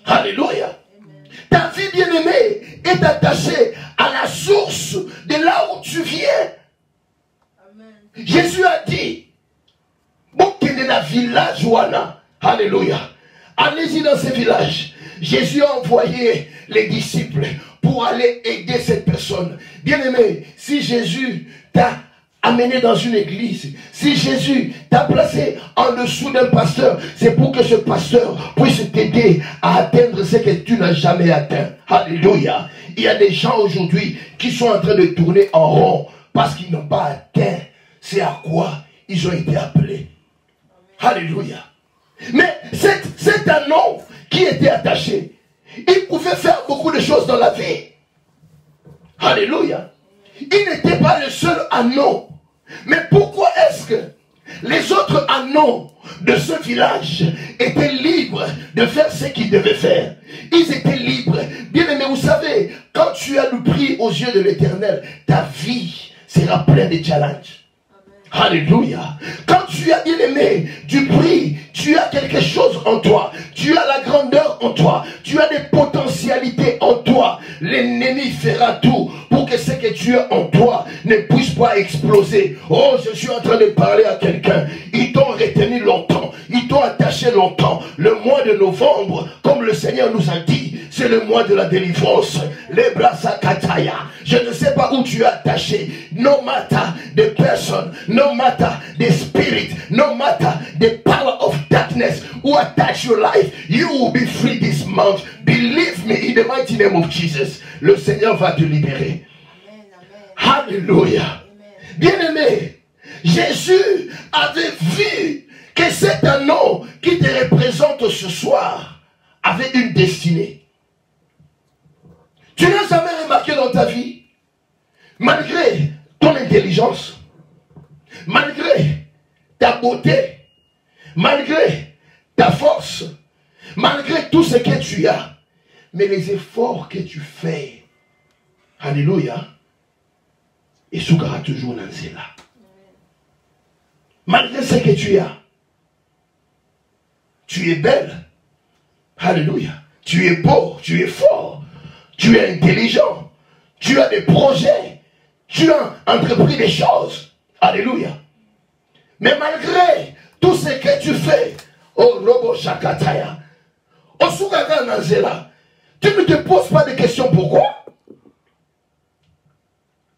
Alléluia. Ta vie bien-aimée est attachée à la source de là où tu viens. Amen. Jésus a dit, village, alléluia. Allez-y dans ces villages. Jésus a envoyé les disciples pour aller aider cette personne. Bien-aimé, si Jésus t'a amené dans une église, si Jésus t'a placé en dessous d'un pasteur, c'est pour que ce pasteur puisse t'aider à atteindre ce que tu n'as jamais atteint. Alléluia. Il y a des gens aujourd'hui qui sont en train de tourner en rond parce qu'ils n'ont pas atteint c'est à quoi ils ont été appelés. Alléluia. Mais cet anneau qui était attaché, il pouvait faire beaucoup de choses dans la vie. Alléluia. Il n'était pas le seul anneau. Mais pourquoi est-ce que les autres anneaux de ce village étaient libres de faire ce qu'ils devaient faire? Ils étaient libres. Bien aimé, vous savez, quand tu as le prix aux yeux de l'Éternel, ta vie sera pleine de challenges. Alléluia. Quand tu as bien aimé du prix, tu as quelque chose en toi. Tu as la grandeur en toi. Tu as des potentialités en toi. L'ennemi fera tout pour que ce que tu as en toi ne puisse pas exploser. Oh, je suis en train de parler à quelqu'un. Ils t'ont retenu longtemps. Ils t'ont attaché longtemps. Le mois de novembre, comme le Seigneur nous a dit, c'est le mois de la délivrance. Les brasa kataya. Je ne sais pas où tu es attaché. No matter the person, no matter the spirit, no matter the power of darkness who attach your life, you will be free this month. Believe me in the mighty name of Jesus. Le Seigneur va te libérer. Alléluia. Bien-aimé, Jésus avait vu que cet anneau qui te représente ce soir avait une destinée. Tu n'as jamais remarqué dans ta vie, malgré ton intelligence, malgré ta beauté, malgré ta force, malgré tout ce que tu as, mais les efforts que tu fais, alléluia, et soukara toujours dans cela. Malgré ce que tu as, tu es belle, alléluia, tu es beau, tu es fort, tu es intelligent, tu as des projets, tu as entrepris des choses, alléluia. Mais malgré tout ce que tu fais, oh Robo Shakataya, oh soukara dans cela, tu ne te poses pas de questions pourquoi?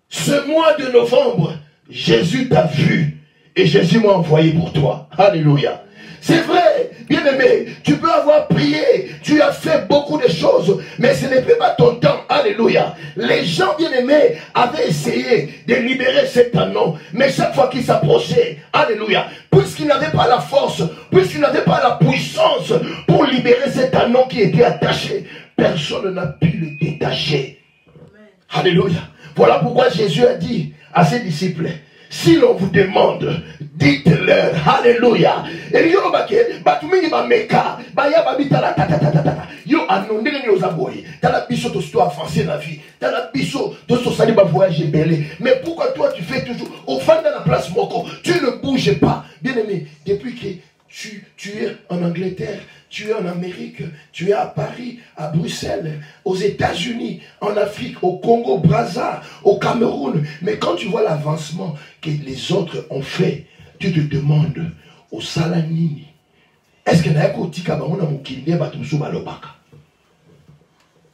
Ce mois de novembre, Jésus t'a vu et Jésus m'a envoyé pour toi. Alléluia. C'est vrai, bien-aimé, tu peux avoir prié, tu as fait beaucoup de choses, mais ce n'est pas ton temps. Alléluia. Les gens bien-aimés avaient essayé de libérer cet anneau, mais chaque fois qu'ils s'approchaient, alléluia, puisqu'ils n'avaient pas la force, puisqu'ils n'avaient pas la puissance pour libérer cet anneau qui était attaché, personne n'a pu le détacher. Alléluia. Voilà pourquoi Jésus a dit à ses disciples, si l'on vous demande, dites-leur, alléluia. Et yo bake, batumini ba meka, ba ya ba bitala ta ta ta ta ta. Yo anondele ni ozaboye. T'as la biso to sto avancer la vie. T'as la biso to sto sali ba voyager belé. Mais pourquoi toi tu fais toujours au fond de la place moko, tu ne bouges pas. Bien-aimé, depuis que tu es en Angleterre, tu es en Amérique, tu es à Paris, à Bruxelles, aux États-Unis, en Afrique, au Congo, Brazza, au Cameroun. Mais quand tu vois l'avancement que les autres ont fait, tu te demandes, au Salanini, est-ce que n'a pas tika ba mona mukinde ba tumsu balobaka?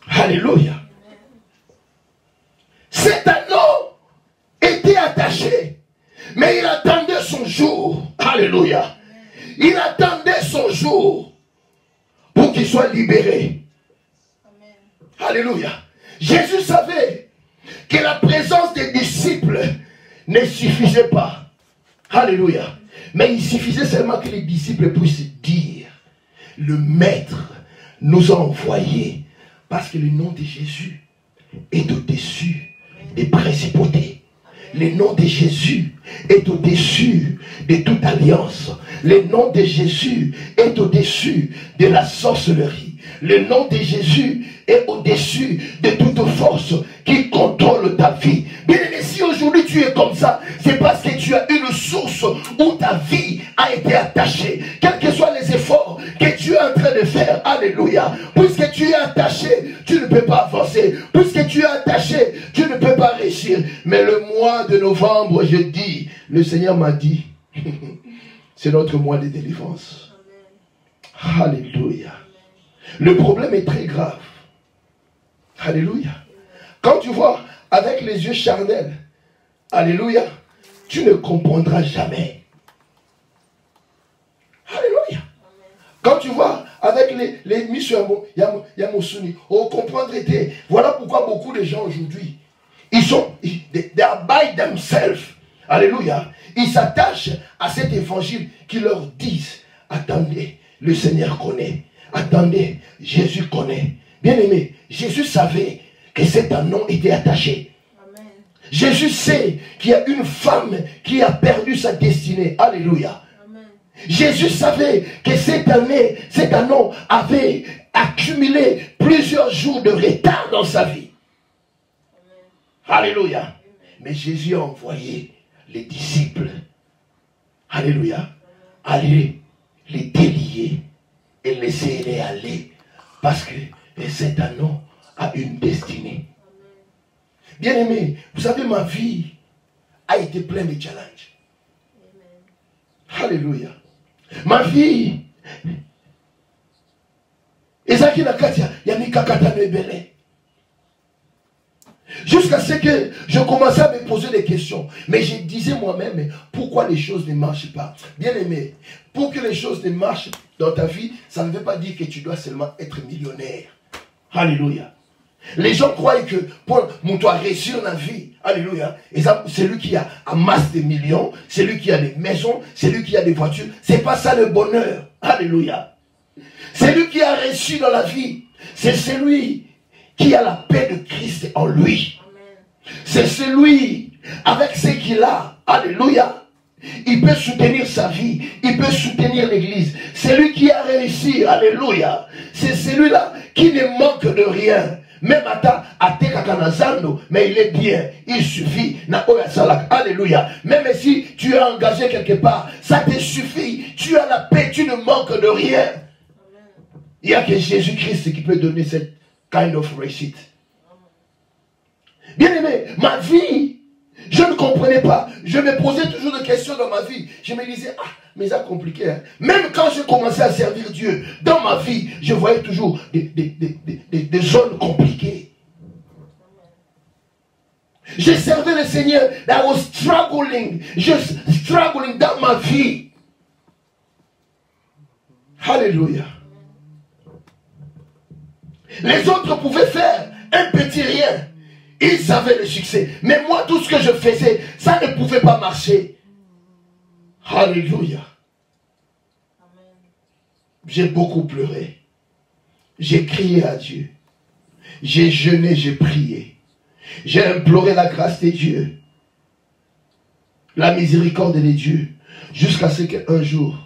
Alléluia. Cet anneau était attaché, mais il attendait son jour. Alléluia. Il attendait son jour pour qu'il soit libéré. Amen. Alléluia. Jésus savait que la présence des disciples ne suffisait pas. Alléluia. Mais il suffisait seulement que les disciples puissent dire, le Maître nous a envoyés parce que le nom de Jésus est au-dessus des principautés. Le nom de Jésus est au-dessus de toute alliance. Le nom de Jésus est au-dessus de la sorcellerie. Le nom de Jésus est au-dessus de toute force qui contrôle ta vie. Bien aimé, si aujourd'hui tu es comme ça, c'est parce que tu as une source où ta vie a été attachée. Quels que soient les efforts que tu es en train de faire, alléluia. Puisque tu es attaché, tu ne peux pas avancer. Puisque tu es attaché, tu ne peux pas réussir. Mais le mois de novembre, je dis, le Seigneur m'a dit, c'est notre mois de délivrance. Amen. Alléluia. Le problème est très grave. Alléluia. Quand tu vois avec les yeux charnels, alléluia, tu ne comprendras jamais. Alléluia. Quand tu vois avec les missions, Yamoussouni, on comprendre était. Voilà pourquoi beaucoup de gens aujourd'hui, they are by themselves. Alléluia. Ils s'attachent à cet évangile qui leur disent, attendez, le Seigneur connaît. Attendez, Jésus connaît. Bien-aimé, Jésus savait que cet anneau était attaché. Amen. Jésus sait qu'il y a une femme qui a perdu sa destinée. Alléluia. Amen. Jésus savait que cet anneau avait accumulé plusieurs jours de retard dans sa vie. Amen. Alléluia. Amen. Mais Jésus a envoyé les disciples. Alléluia. Aller les délier et laisser-les aller. Parce que cet anneau a une destinée. Bien-aimé, vous savez, ma vie a été pleine de challenges. Alléluia. Ma vie Ezaki na kati ya mikakatano ebele. Jusqu'à ce que je commençais à me poser des questions. Mais je disais moi-même, pourquoi les choses ne marchent pas? Bien aimé, pour que les choses ne marchent dans ta vie, ça ne veut pas dire que tu dois seulement être millionnaire. Alléluia. Les gens croient que pour toi réussir dans la vie, alléluia, c'est lui qui a amasse des millions, c'est lui qui a des maisons, c'est lui qui a des voitures. C'est pas ça le bonheur. Alléluia. C'est lui qui a réussi dans la vie. C'est celui qui a la paix de Christ en lui. C'est celui, avec ce qu'il a, alléluia, il peut soutenir sa vie, il peut soutenir l'église. C'est lui qui a réussi, alléluia. C'est celui-là qui ne manque de rien. Même à Tekakanazando, mais il est bien, il suffit. Alléluia. Même si tu es engagé quelque part, ça te suffit. Tu as la paix, tu ne manques de rien. Il n'y a que Jésus-Christ qui peut donner cette kind of réussite. Bien aimé, ma vie, je ne comprenais pas. Je me posais toujours des questions dans ma vie. Je me disais, mais c'est compliqué. Hein? Même quand je commençais à servir Dieu, dans ma vie, je voyais toujours des zones compliquées. Je servais le Seigneur. I was struggling. Just struggling dans ma vie. Alléluia. Les autres pouvaient faire un petit rien. Ils avaient le succès. Mais moi, tout ce que je faisais, ça ne pouvait pas marcher. Alléluia. J'ai beaucoup pleuré. J'ai crié à Dieu. J'ai jeûné, j'ai prié. J'ai imploré la grâce de Dieu. La miséricorde de Dieu. Jusqu'à ce qu'un jour,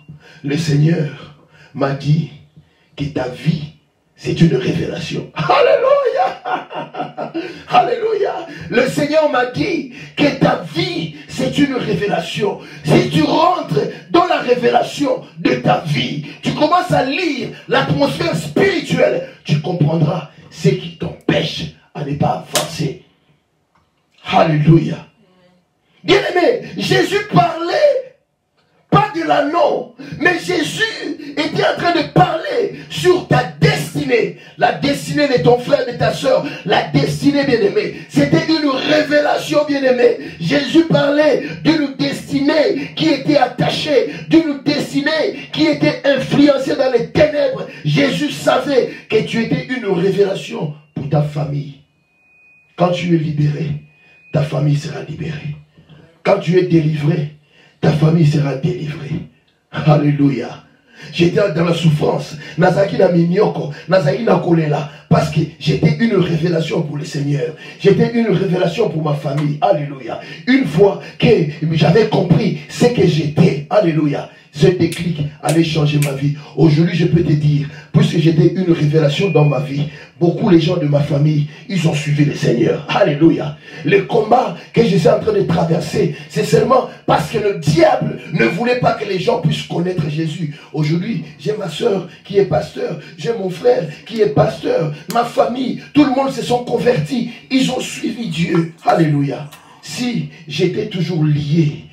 le Seigneur m'a dit que ta vie, c'est une révélation. Alléluia. Alléluia. Le Seigneur m'a dit que ta vie, c'est une révélation. Si tu rentres dans la révélation de ta vie, tu commences à lire l'atmosphère spirituelle, tu comprendras ce qui t'empêche à ne pas avancer. Alléluia. Bien aimé, Jésus parlait pas de l'anneau, mais Jésus était en train de parler sur ta destinée. La destinée de ton frère, de ta soeur, la destinée bien-aimée. C'était une révélation bien-aimée. Jésus parlait d'une destinée qui était attachée, d'une destinée qui était influencée dans les ténèbres. Jésus savait que tu étais une révélation pour ta famille. Quand tu es libéré, ta famille sera libérée. Quand tu es délivré, ta famille sera délivrée. Alléluia. J'étais dans la souffrance. Nazaki na minyoko, Nazaki na kolela. Parce que j'étais une révélation pour le Seigneur. J'étais une révélation pour ma famille. Alléluia. Une fois que j'avais compris ce que j'étais. Alléluia. Ce déclic allait changer ma vie. Aujourd'hui, je peux te dire, puisque j'étais une révélation dans ma vie, beaucoup les gens de ma famille, ils ont suivi le Seigneur. Alléluia. Le combat que je suis en train de traverser, c'est seulement parce que le diable ne voulait pas que les gens puissent connaître Jésus. Aujourd'hui, j'ai ma soeur qui est pasteur, j'ai mon frère qui est pasteur, ma famille, tout le monde se sont convertis. Ils ont suivi Dieu. Alléluia. Si j'étais toujours lié,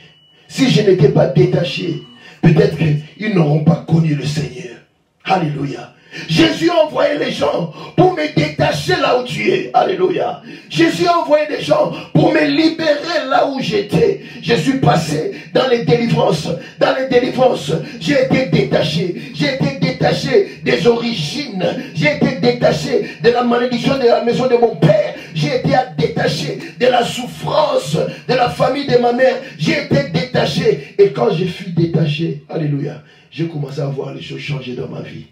si je n'étais pas détaché, peut-être qu'ils n'auront pas connu le Seigneur. Alléluia. Jésus a envoyé les gens pour me détacher là où tu es. Alléluia. Jésus a envoyé des gens pour me libérer là où j'étais. Je suis passé dans les délivrances. Dans les délivrances, j'ai été détaché. J'ai été détaché des origines. J'ai été détaché de la malédiction de la maison de mon père. J'ai été détaché de la souffrance de la famille de ma mère. J'ai été détaché. Et quand je fus détaché, alléluia, j'ai commencé à voir les choses changer dans ma vie.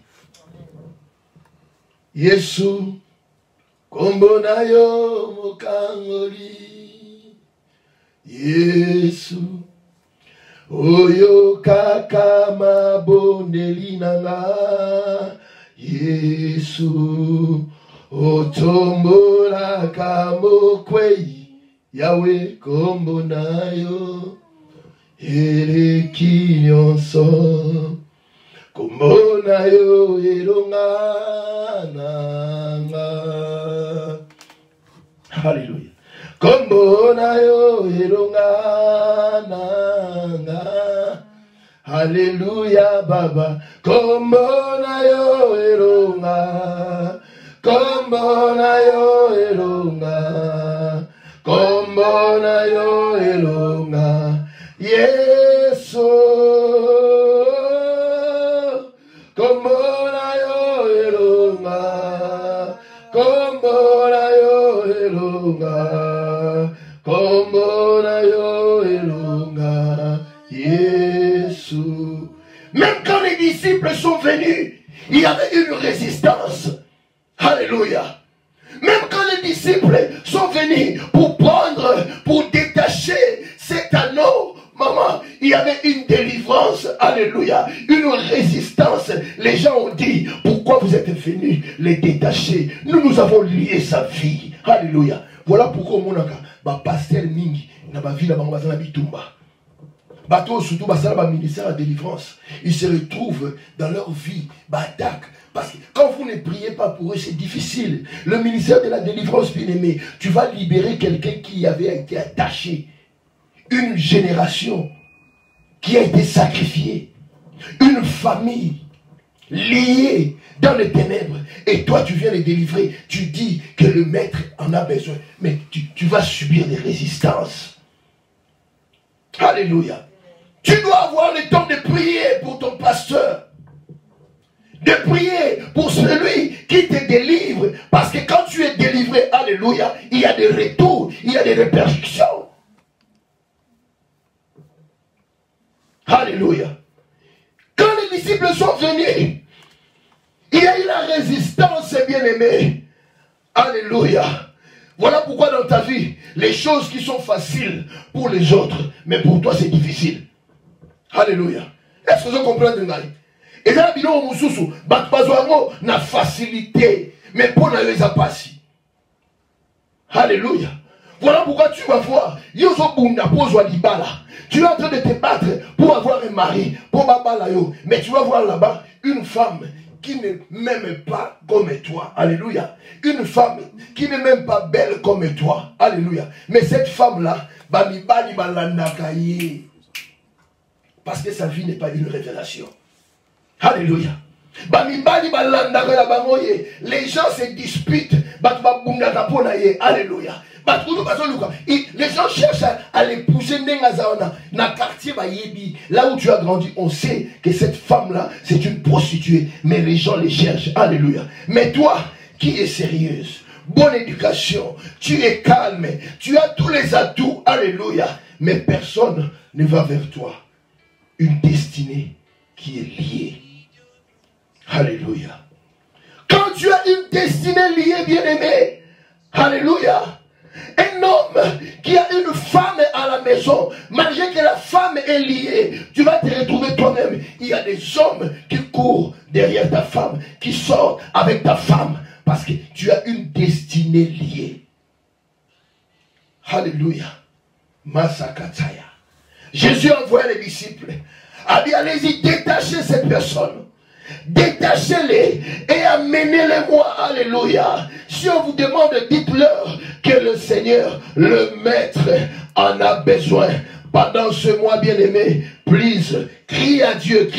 Yesu kombonayo mokangoli. Yesu oyo kaka mabondeli nanga. Yesu otombola kamokwei. Yahweh kombonayo eleki nyonso. Kombona yo elonga nanga. Alléluia. Kombona yo elonga nanga. Alléluia, Baba. Kombo na yo elonga. Kombo na yo elonga. Kombo na yo elonga. Yeso. Kombo na yo elonga. Kombo na yo elonga. Kombo na yo elonga. Yesu. Même quand les disciples sont venus, il y avait une résistance. Alléluia. Même quand les disciples sont venus pour prendre, pour détacher cet anneau, maman, il y avait une délivrance, alléluia, une résistance. Les gens ont dit, pourquoi vous êtes venus les détacher? Nous avons lié sa vie. Alléluia. Voilà pourquoi mon pasteur mingi na ba ville na bitumba. Bateau surtout basala ministère de délivrance, ils se retrouvent dans leur vie attaque. Parce que quand vous ne priez pas pour eux, c'est difficile. Le ministère de la délivrance, bien aimé, tu vas libérer quelqu'un qui avait été attaché. Une génération qui a été sacrifiée. Une famille liée dans les ténèbres. Et toi, tu viens les délivrer. Tu dis que le maître en a besoin. Mais tu vas subir des résistances. Alléluia. Tu dois avoir le temps de prier pour ton pasteur. De prier pour celui qui te délivre. Parce que quand tu es délivré, alléluia, il y a des retours, il y a des répercussions. Alléluia. Quand les disciples sont venus, il y a eu la résistance, bien-aimé. Alléluia. Voilà pourquoi dans ta vie, les choses qui sont faciles pour les autres, mais pour toi c'est difficile. Alléluia. Est-ce que vous comprenez? Et là, bilon mususu, batbazoango na facilité, mais pour ne les passer. Alléluia. Voilà pourquoi tu vas voir, tu es en train de te battre pour avoir un mari, pour babalayo, mais tu vas voir là-bas une femme qui ne m'aime pas comme toi. Alléluia. Une femme qui n'est même pas belle comme toi. Alléluia. Mais cette femme-là, parce que sa vie n'est pas une révélation. Alléluia. Les gens se disputent. Alléluia. Les gens cherchent à l'épouser dans le quartier là où tu as grandi. On sait que cette femme-là, c'est une prostituée. Mais les gens les cherchent. Alléluia. Mais toi, qui es sérieuse, bonne éducation, tu es calme, tu as tous les atouts. Alléluia. Mais personne ne va vers toi. Une destinée qui est liée. Alléluia. Quand tu as une destinée liée, bien-aimé, alléluia. Un homme qui a une femme à la maison, malgré que la femme est liée, tu vas te retrouver toi-même. Il y a des hommes qui courent derrière ta femme, qui sortent avec ta femme, parce que tu as une destinée liée. Alléluia. Masakataya. Jésus envoie les disciples. A dit, allez-y, détachez ces personnes. Détachez-les et amenez-les-moi. Alléluia. Si on vous demande, dites-leur que le Seigneur, le Maître, en a besoin. Pendant ce mois, bien-aimé, please, crie à Dieu,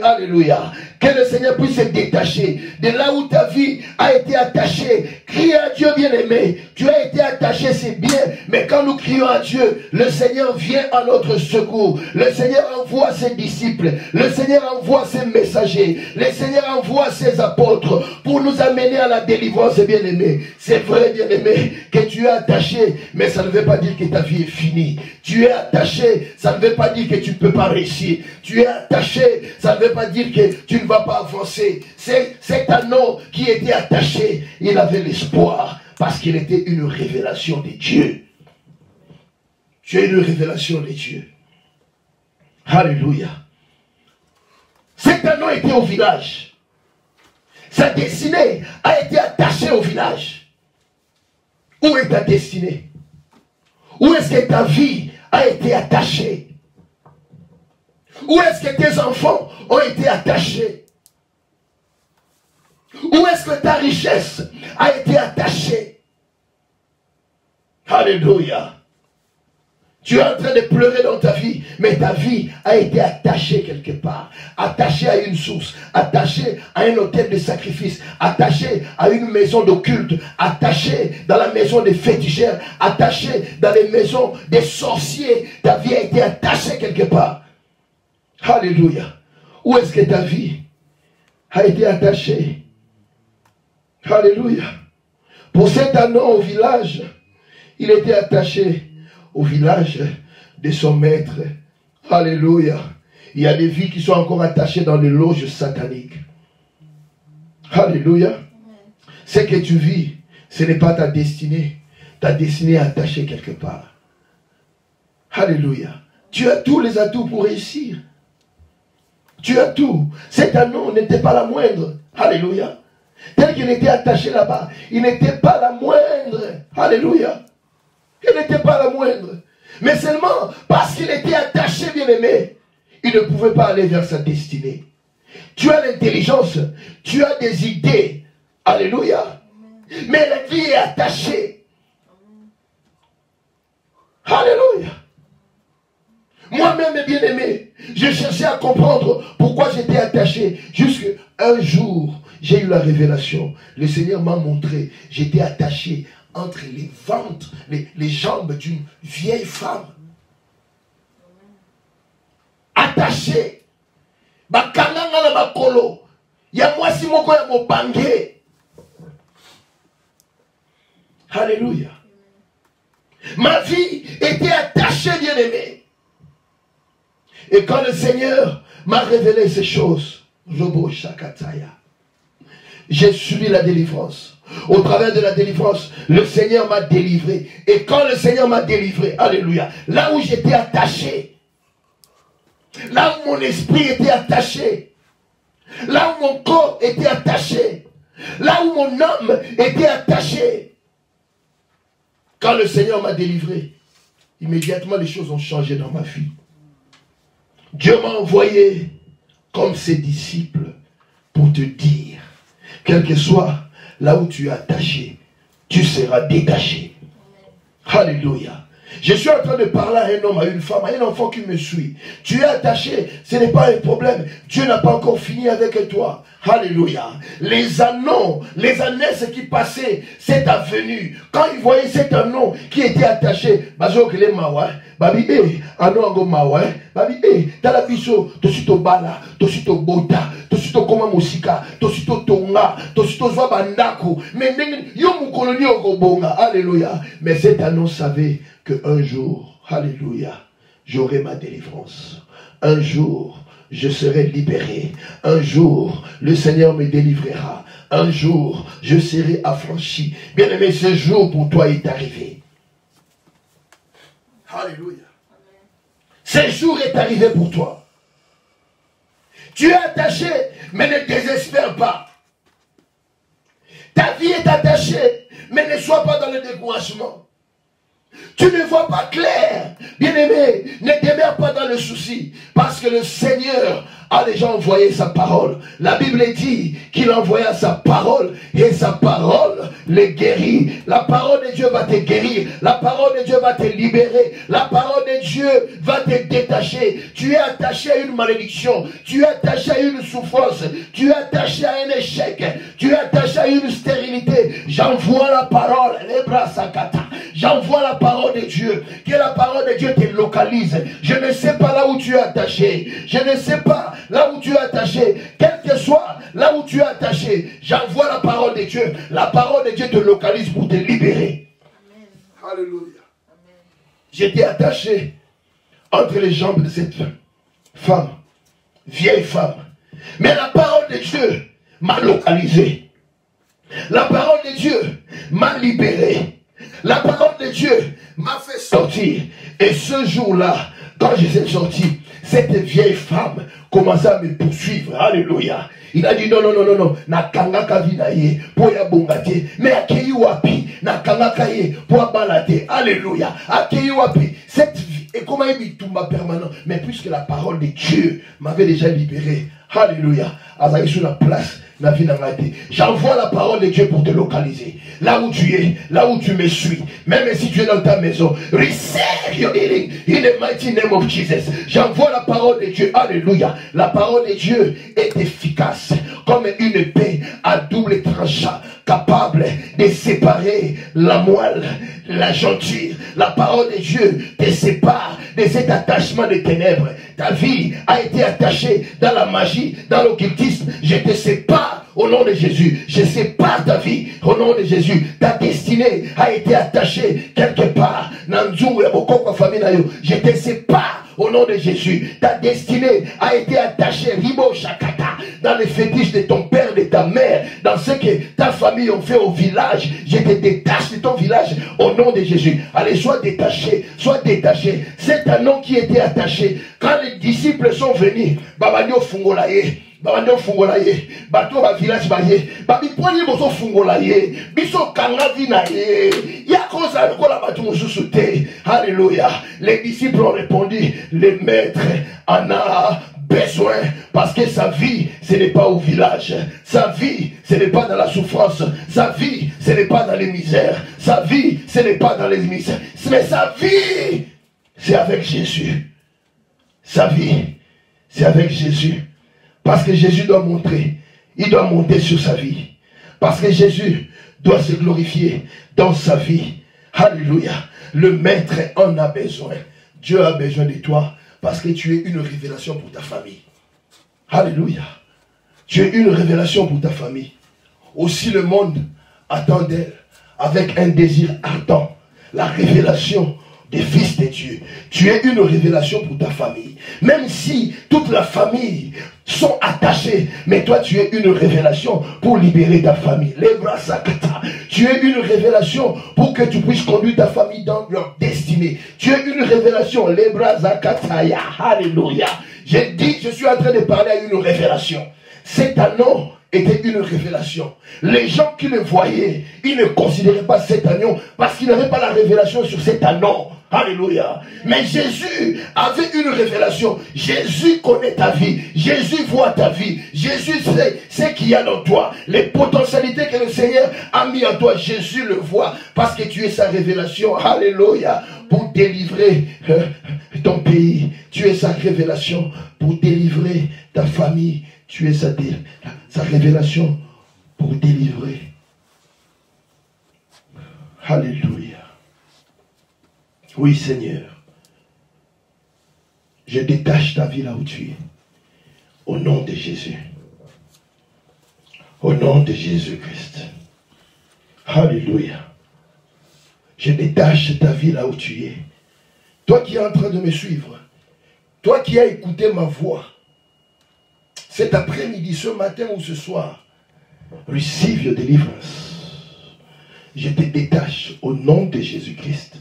alléluia. Que le Seigneur puisse se détacher de là où ta vie a été attachée. Crie à Dieu, bien-aimé. Tu as été attaché, c'est bien. Mais quand nous crions à Dieu, le Seigneur vient à notre secours. Le Seigneur envoie ses disciples. Le Seigneur envoie ses messagers. Le Seigneur envoie ses apôtres pour nous amener à la délivrance, bien-aimé. C'est vrai, bien-aimé, que tu es attaché, mais ça ne veut pas dire que ta vie est finie. Tu es attaché, ça ne veut pas dire que tu ne peux pas réussir. Tu es attaché, ça ne veut pas dire que tu ne vas pas avancer. Cet anneau qui était attaché, il avait l'espoir parce qu'il était une révélation de Dieu. Tu es une révélation de Dieu. Alléluia. Cet anneau était au village. Sa destinée a été attachée au village. Où est ta destinée? Où est-ce que ta vie a été attachée? Où est-ce que tes enfants ont été attachés? Où est-ce que ta richesse a été attachée? Alléluia. Tu es en train de pleurer dans ta vie, mais ta vie a été attachée quelque part, attachée à une source, attachée à un autel de sacrifice, attachée à une maison de culte, attachée dans la maison des féticheurs, attachée dans les maisons des sorciers. Ta vie a été attachée quelque part. Alléluia. Où est-ce que ta vie a été attachée? Alléluia. Pour cet anneau au village, il était attaché au village de son maître. Alléluia. Il y a des vies qui sont encore attachées dans les loges sataniques. Alléluia. Ce que tu vis, ce n'est pas ta destinée. Ta destinée est attachée quelque part. Alléluia. Tu as tous les atouts pour réussir. Tu as tout. Cet anneau n'était pas la moindre. Alléluia. Tel qu'il était attaché là-bas, il n'était pas la moindre. Alléluia. Il n'était pas la moindre. Mais seulement parce qu'il était attaché, bien-aimé, il ne pouvait pas aller vers sa destinée. Tu as l'intelligence, tu as des idées. Alléluia. Mais la vie est attachée. Alléluia. Moi-même, bien-aimé, je cherchais à comprendre pourquoi j'étais attaché. Jusqu'à un jour, j'ai eu la révélation. Le Seigneur m'a montré, j'étais attaché entre les ventres, les jambes d'une vieille femme. Attaché. Bakanganga na makolo. Ya mwasi moko ya mobange. Alléluia. Ma vie était attachée, bien-aimé. Et quand le Seigneur m'a révélé ces choses, j'ai subi la délivrance. Au travers de la délivrance, le Seigneur m'a délivré. Et quand le Seigneur m'a délivré, alléluia, là où j'étais attaché, là où mon esprit était attaché, là où mon corps était attaché, là où mon âme était attachée, quand le Seigneur m'a délivré, immédiatement les choses ont changé dans ma vie. Dieu m'a envoyé comme ses disciples pour te dire, quel que soit là où tu es attaché, tu seras détaché. Alléluia. Je suis en train de parler à un homme, à une femme, à un enfant qui me suit. Tu es attaché, ce n'est pas un problème. Dieu n'a pas encore fini avec toi. Alléluia. Les anneaux, les années qui passaient, cette avenue, quand ils voyaient cet anneau qui était attaché, babi anneau ango mawa, babi tala biso, tosito bala, tosito bota, tosito koma musika, tosito tonga, tosito zwa bandako, mais yo mukoloni okobonga. Alléluia. Mais cet anneau savait qu'un jour, alléluia, j'aurai ma délivrance. Un jour, je serai libéré. Un jour, le Seigneur me délivrera. Un jour, je serai affranchi. Bien-aimé, ce jour pour toi est arrivé. Alléluia. Ce jour est arrivé pour toi. Tu es attaché, mais ne désespère pas. Ta vie est attachée, mais ne sois pas dans le découragement. Tu ne vois pas clair. Bien-aimé, ne demeure pas dans le souci. Parce que le Seigneur a déjà envoyé sa parole. La Bible dit qu'il envoya sa parole et sa parole les guérit. La parole de Dieu va te guérir. La parole de Dieu va te libérer. La parole de Dieu va te détacher. Tu es attaché à une malédiction. Tu es attaché à une souffrance. Tu es attaché à un échec. Tu es attaché à une stérilité. J'envoie la parole. J'envoie la parole de Dieu. Que la parole de Dieu te localise. Je ne sais pas là où tu es attaché. Je ne sais pas là où tu es attaché. Quel que soit là où tu es attaché. J'envoie la parole de Dieu. La parole de Dieu te localise pour te libérer. Amen. Alléluia. J'étais attaché entre les jambes de cette femme. Vieille femme. Mais la parole de Dieu m'a localisé. La parole de Dieu m'a libéré. La parole de Dieu m'a fait sortir. Et ce jour-là, quand je suis sorti, cette vieille femme commençait à me poursuivre. Alléluia. Il a dit non, non, non, non, non. Nakangaka vinaye, poya bongate. Mais akei wapi, nakangaka ye, poya balate. Alléluia. Akei wapi. Cette vie, et comment il tomba permanent. Mais puisque la parole de Dieu m'avait déjà libéré. Alléluia. Azaï sur la place. J'envoie la parole de Dieu pour te localiser. Là où tu es, là où tu me suis, même si tu es dans ta maison, receive your healing in the mighty name of Jesus. J'envoie la parole de Dieu. Alléluia. La parole de Dieu est efficace comme une épée à double tranchant, capable de séparer la moelle, la jointure. La parole de Dieu te sépare de cet attachement des ténèbres. Ta vie a été attachée dans la magie, dans l'occultisme. Je te sépare au nom de Jésus. Je sépare ta vie au nom de Jésus. Ta destinée a été attachée quelque part. Je te sépare au nom de Jésus. Ta destinée a été attachée Ribo Shakata, dans les fétiches de ton père, de ta mère, dans ce que ta famille a fait au village. Je te détache de ton village au nom de Jésus. Allez, sois détaché, sois détaché. C'est un nom qui était attaché. Quand les disciples sont venus, Babanyo Fungolaye, Babanyo Fungolaye, Bato ba village baye, Babi poni boso Fungolaye, Biso Kangavi naye, Yakosa Kola Batu Mosusute. Alléluia. Les disciples ont répondu, le maître en a besoin, parce que sa vie, ce n'est pas au village. Sa vie, ce n'est pas dans la souffrance. Sa vie, ce n'est pas dans les misères. Sa vie, ce n'est pas dans les misères. Mais sa vie, c'est avec Jésus. Sa vie, c'est avec Jésus. Parce que Jésus doit montrer. Il doit monter sur sa vie. Parce que Jésus doit se glorifier dans sa vie. Alléluia. Le maître en a besoin. Dieu a besoin de toi. Parce que tu es une révélation pour ta famille. Alléluia. Tu es une révélation pour ta famille. Aussi le monde attend d'elle avec un désir ardent. La révélation des fils de Dieu. Tu es une révélation pour ta famille. Même si toute la famille sont attachés, mais toi tu es une révélation pour libérer ta famille. Les bras sakata. Tu es une révélation pour que tu puisses conduire ta famille dans leur destinée. Tu es une révélation. Les bras zakataya. Alléluia. J'ai dit, je suis en train de parler à une révélation. Cet agneau était une révélation. Les gens qui le voyaient, ils ne considéraient pas cet agneau parce qu'ils n'avaient pas la révélation sur cet agneau. Alléluia. Mais Jésus avait une révélation. Jésus connaît ta vie. Jésus voit ta vie. Jésus sait ce qu'il y a dans toi. Les potentialités que le Seigneur a mis en toi. Jésus le voit parce que tu es sa révélation. Alléluia. Pour délivrer ton pays. Tu es sa révélation. Pour délivrer ta famille. Tu es sa révélation pour délivrer. Alléluia. Oui, Seigneur. Je détache ta vie là où tu es. Au nom de Jésus. Au nom de Jésus-Christ. Alléluia. Je détache ta vie là où tu es. Toi qui es en train de me suivre. Toi qui as écouté ma voix. Cet après-midi, ce matin ou ce soir. Receive your deliverance. Je te détache au nom de Jésus-Christ.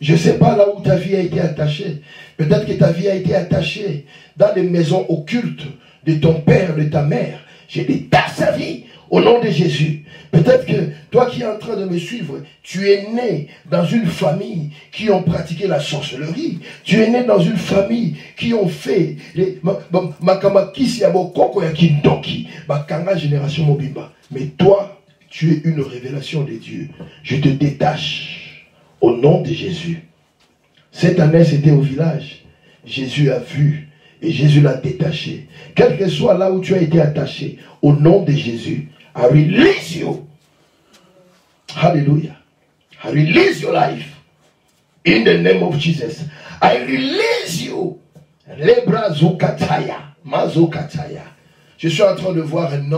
Je ne sais pas là où ta vie a été attachée. Peut-être que ta vie a été attachée dans les maisons occultes de ton père, de ta mère. Je détache sa vie au nom de Jésus. Peut-être que toi qui es en train de me suivre, tu es né dans une famille qui ont pratiqué la sorcellerie. Tu es né dans une famille qui ont fait génération mobimba. Mais toi, tu es une révélation de Dieu. Je te détache. Au nom de Jésus. Cette année, c'était au village. Jésus a vu et Jésus l'a détaché. Quel que soit là où tu as été attaché, au nom de Jésus, I release you. Hallelujah. I release your life. In the name of Jesus. I release you. Lebra zukataya. Mazukataya. Je suis en train de voir un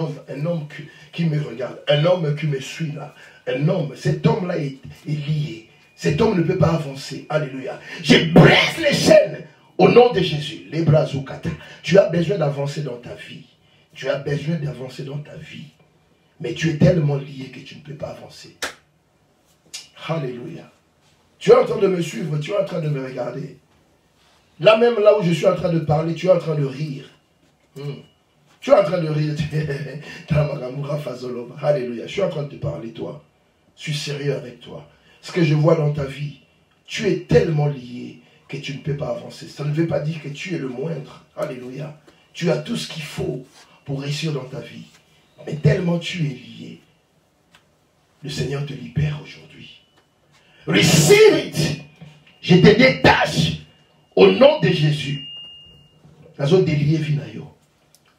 homme qui me regarde. Un homme qui me suit là. Un homme. Cet homme-là est lié. Cet homme ne peut pas avancer. Alléluia. Je brise les chaînes au nom de Jésus. Les bras au kata. Tu as besoin d'avancer dans ta vie. Tu as besoin d'avancer dans ta vie. Mais tu es tellement lié que tu ne peux pas avancer. Alléluia. Tu es en train de me suivre. Tu es en train de me regarder. Là même, là où je suis en train de parler, tu es en train de rire. Tu es en train de rire. Alléluia. Je suis en train de te parler, toi. Je suis sérieux avec toi. Ce que je vois dans ta vie, tu es tellement lié que tu ne peux pas avancer. Ça ne veut pas dire que tu es le moindre. Alléluia. Tu as tout ce qu'il faut pour réussir dans ta vie. Mais tellement tu es lié, le Seigneur te libère aujourd'hui. Receive it. Je te détache au nom de Jésus.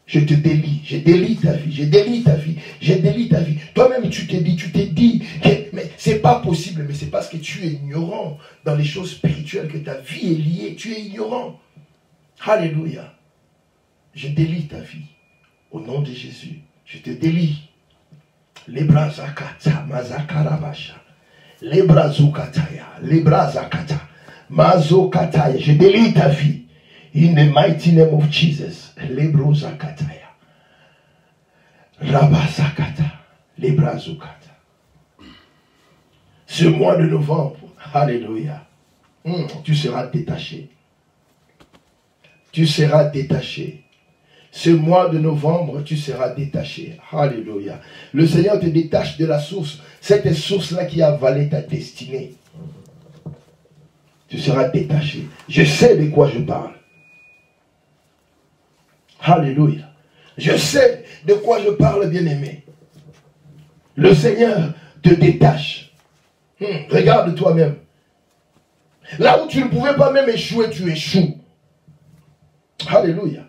Je te délie, je délie ta vie, je délie ta vie, je délie ta vie. Toi-même tu t'es dit que mais c'est pas possible, mais c'est parce que tu es ignorant dans les choses spirituelles que ta vie est liée. Tu es ignorant. Alléluia. Je délie ta vie au nom de Jésus. Je te délie. Les bras zakata, mazakarabasha. Les bras zukataya, les bras zakata, mazokataya. Je délie ta vie. In the mighty name of Jesus. Les bras zakataya. Rabasakata. Les bras zukata. Ce mois de novembre, alléluia, tu seras détaché. Tu seras détaché. Ce mois de novembre, tu seras détaché. Alléluia. Le Seigneur te détache de la source. Cette source-là qui a avalé ta destinée. Tu seras détaché. Je sais de quoi je parle. Alléluia. Je sais de quoi je parle, bien-aimé. Le Seigneur te détache. Regarde toi-même. Là où tu ne pouvais pas même échouer, tu échoues. Alléluia.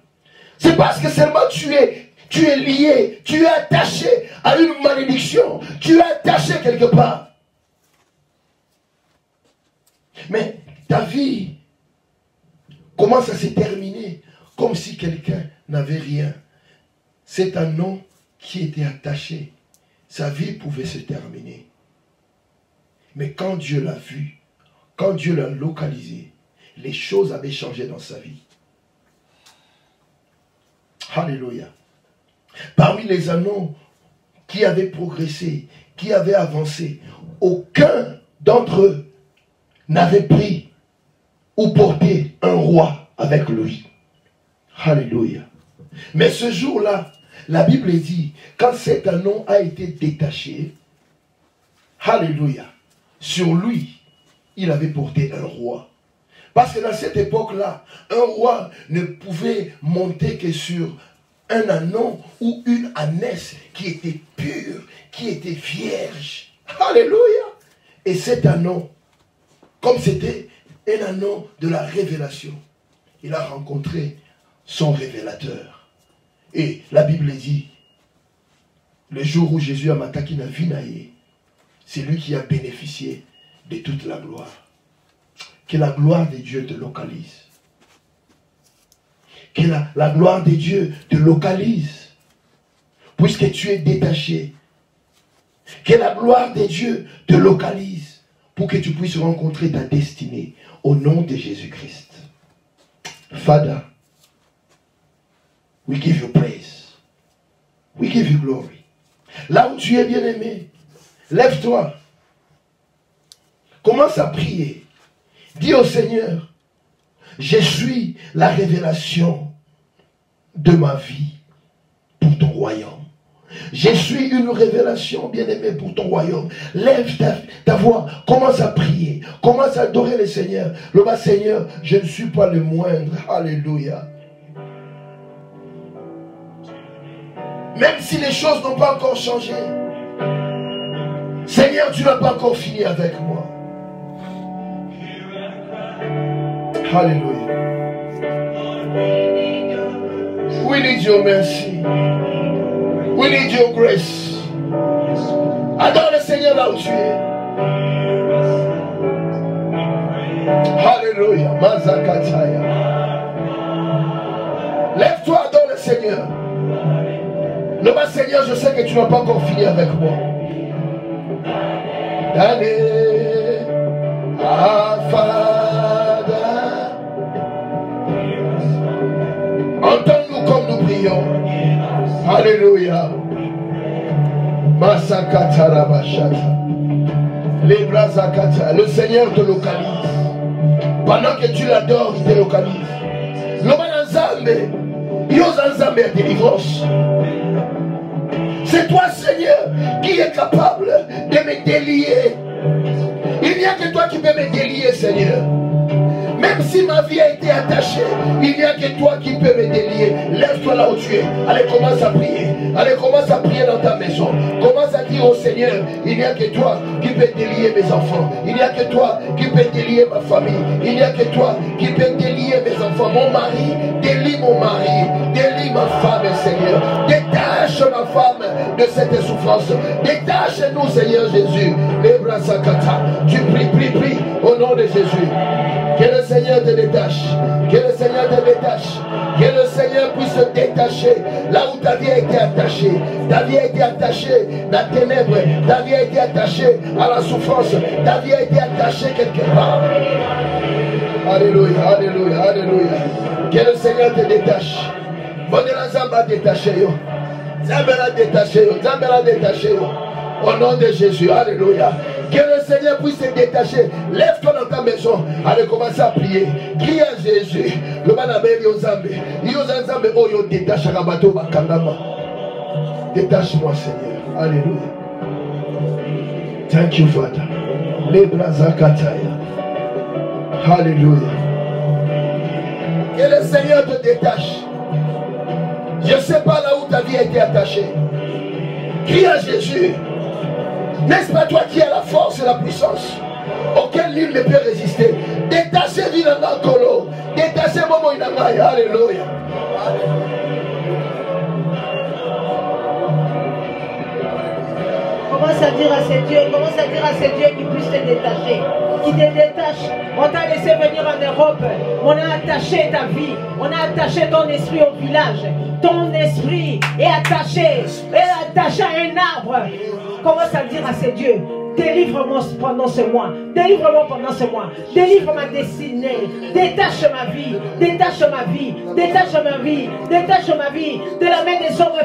C'est parce que seulement tu es lié, tu es attaché à une malédiction, tu es attaché quelque part. Mais ta vie commence à se terminer comme si quelqu'un n'avait rien. C'est un nom qui était attaché. Sa vie pouvait se terminer. Mais quand Dieu l'a vu, quand Dieu l'a localisé, les choses avaient changé dans sa vie. Alléluia. Parmi les anneaux qui avaient progressé, qui avaient avancé, aucun d'entre eux n'avait pris ou porté un roi avec lui. Alléluia. Mais ce jour-là, la Bible dit, quand cet anneau a été détaché, alléluia, sur lui, il avait porté un roi. Parce que dans cette époque-là, un roi ne pouvait monter que sur un anneau ou une ânesse qui était pure, qui était vierge. Alléluia. Et cet anneau, comme c'était un anneau de la révélation, il a rencontré son révélateur. Et la Bible dit, le jour où Jésus a maté na vinaye, c'est lui qui a bénéficié de toute la gloire. Que la gloire de Dieu te localise. Que la gloire de Dieu te localise. Puisque tu es détaché. Que la gloire de Dieu te localise. Pour que tu puisses rencontrer ta destinée. Au nom de Jésus-Christ. Father, we give you praise. We give you glory. Là où tu es bien-aimé, lève-toi. Commence à prier. Dis au Seigneur, je suis la révélation de ma vie pour ton royaume. Je suis une révélation, bien-aimé, pour ton royaume. Lève ta voix, commence à prier, commence à adorer le Seigneur. Le bas Seigneur, je ne suis pas le moindre. Alléluia. Même si les choses n'ont pas encore changé, Seigneur, tu n'as pas encore fini avec moi. Hallelujah. We need your mercy. We need your grace. Adore le Seigneur là où tu es. Hallelujah. Mazakataya. Lève-toi, adore le Seigneur. Le bas Seigneur, je sais que tu n'as pas encore fini avec moi. Allez, entends-nous comme nous prions. Alléluia. Le Seigneur te localise. Pendant que tu l'adores, il te localise. La délivrance. C'est toi, Seigneur, qui est capable de me délier. Il n'y a que toi qui peux me délier, Seigneur. Même si ma vie a été attachée, il n'y a que toi qui peux me délier. Lève-toi là où tu es. Allez, commence à prier. Allez, commence à prier dans ta maison. Commence à dire au Seigneur, il n'y a que toi qui peux délier mes enfants. Il n'y a que toi qui peux délier ma famille. Il n'y a que toi qui peux délier mes enfants. Mon mari, délie mon mari. Délie ma femme, Seigneur. Détache ma femme de cette souffrance. Détache-nous, Seigneur Jésus. Tu prie au nom de Jésus. Que le Seigneur te détache. Que le Seigneur te détache. Que le Seigneur puisse se détacher là où ta vie a été attachée. Ta vie a été attachée dans les ténèbres. Ta vie a été attachée à la souffrance. Ta vie a été attachée quelque part. Alléluia, alléluia, alléluia. Que le Seigneur te détache. Bonne Zamba détaché. Zambela détaché. Zambela détaché. Au nom de Jésus, alléluia. Que le Seigneur puisse se détacher. Lève-toi dans ta maison. Allez, commencer à prier. Crie à Jésus. Le manabé Yozambe. Yozambe, oh, yo détache à Rabato Bakandama. Détache-moi, Seigneur. Alléluia. Thank you, Father. Lebrazakataya. Alléluia. Que le Seigneur te détache. Je ne sais pas là où ta vie a été attachée. Crie à Jésus. N'est-ce pas toi qui as la force et la puissance auquel l'île ne peut résister? Détachez Vinanga Kolo. Détachez Momo Inamaya. Alléluia. Commence à dire à ces dieux, commence à dire à ces dieux qui puissent te détacher, qui te détachent. On t'a laissé venir en Europe, on a attaché ta vie, on a attaché ton esprit au village. Ton esprit est attaché à un arbre. Commence à dire à ces dieux, délivre-moi pendant ce mois, délivre-moi pendant ce mois, délivre ma destinée, détache ma vie, détache ma vie, détache ma vie, détache ma vie de la main des hommes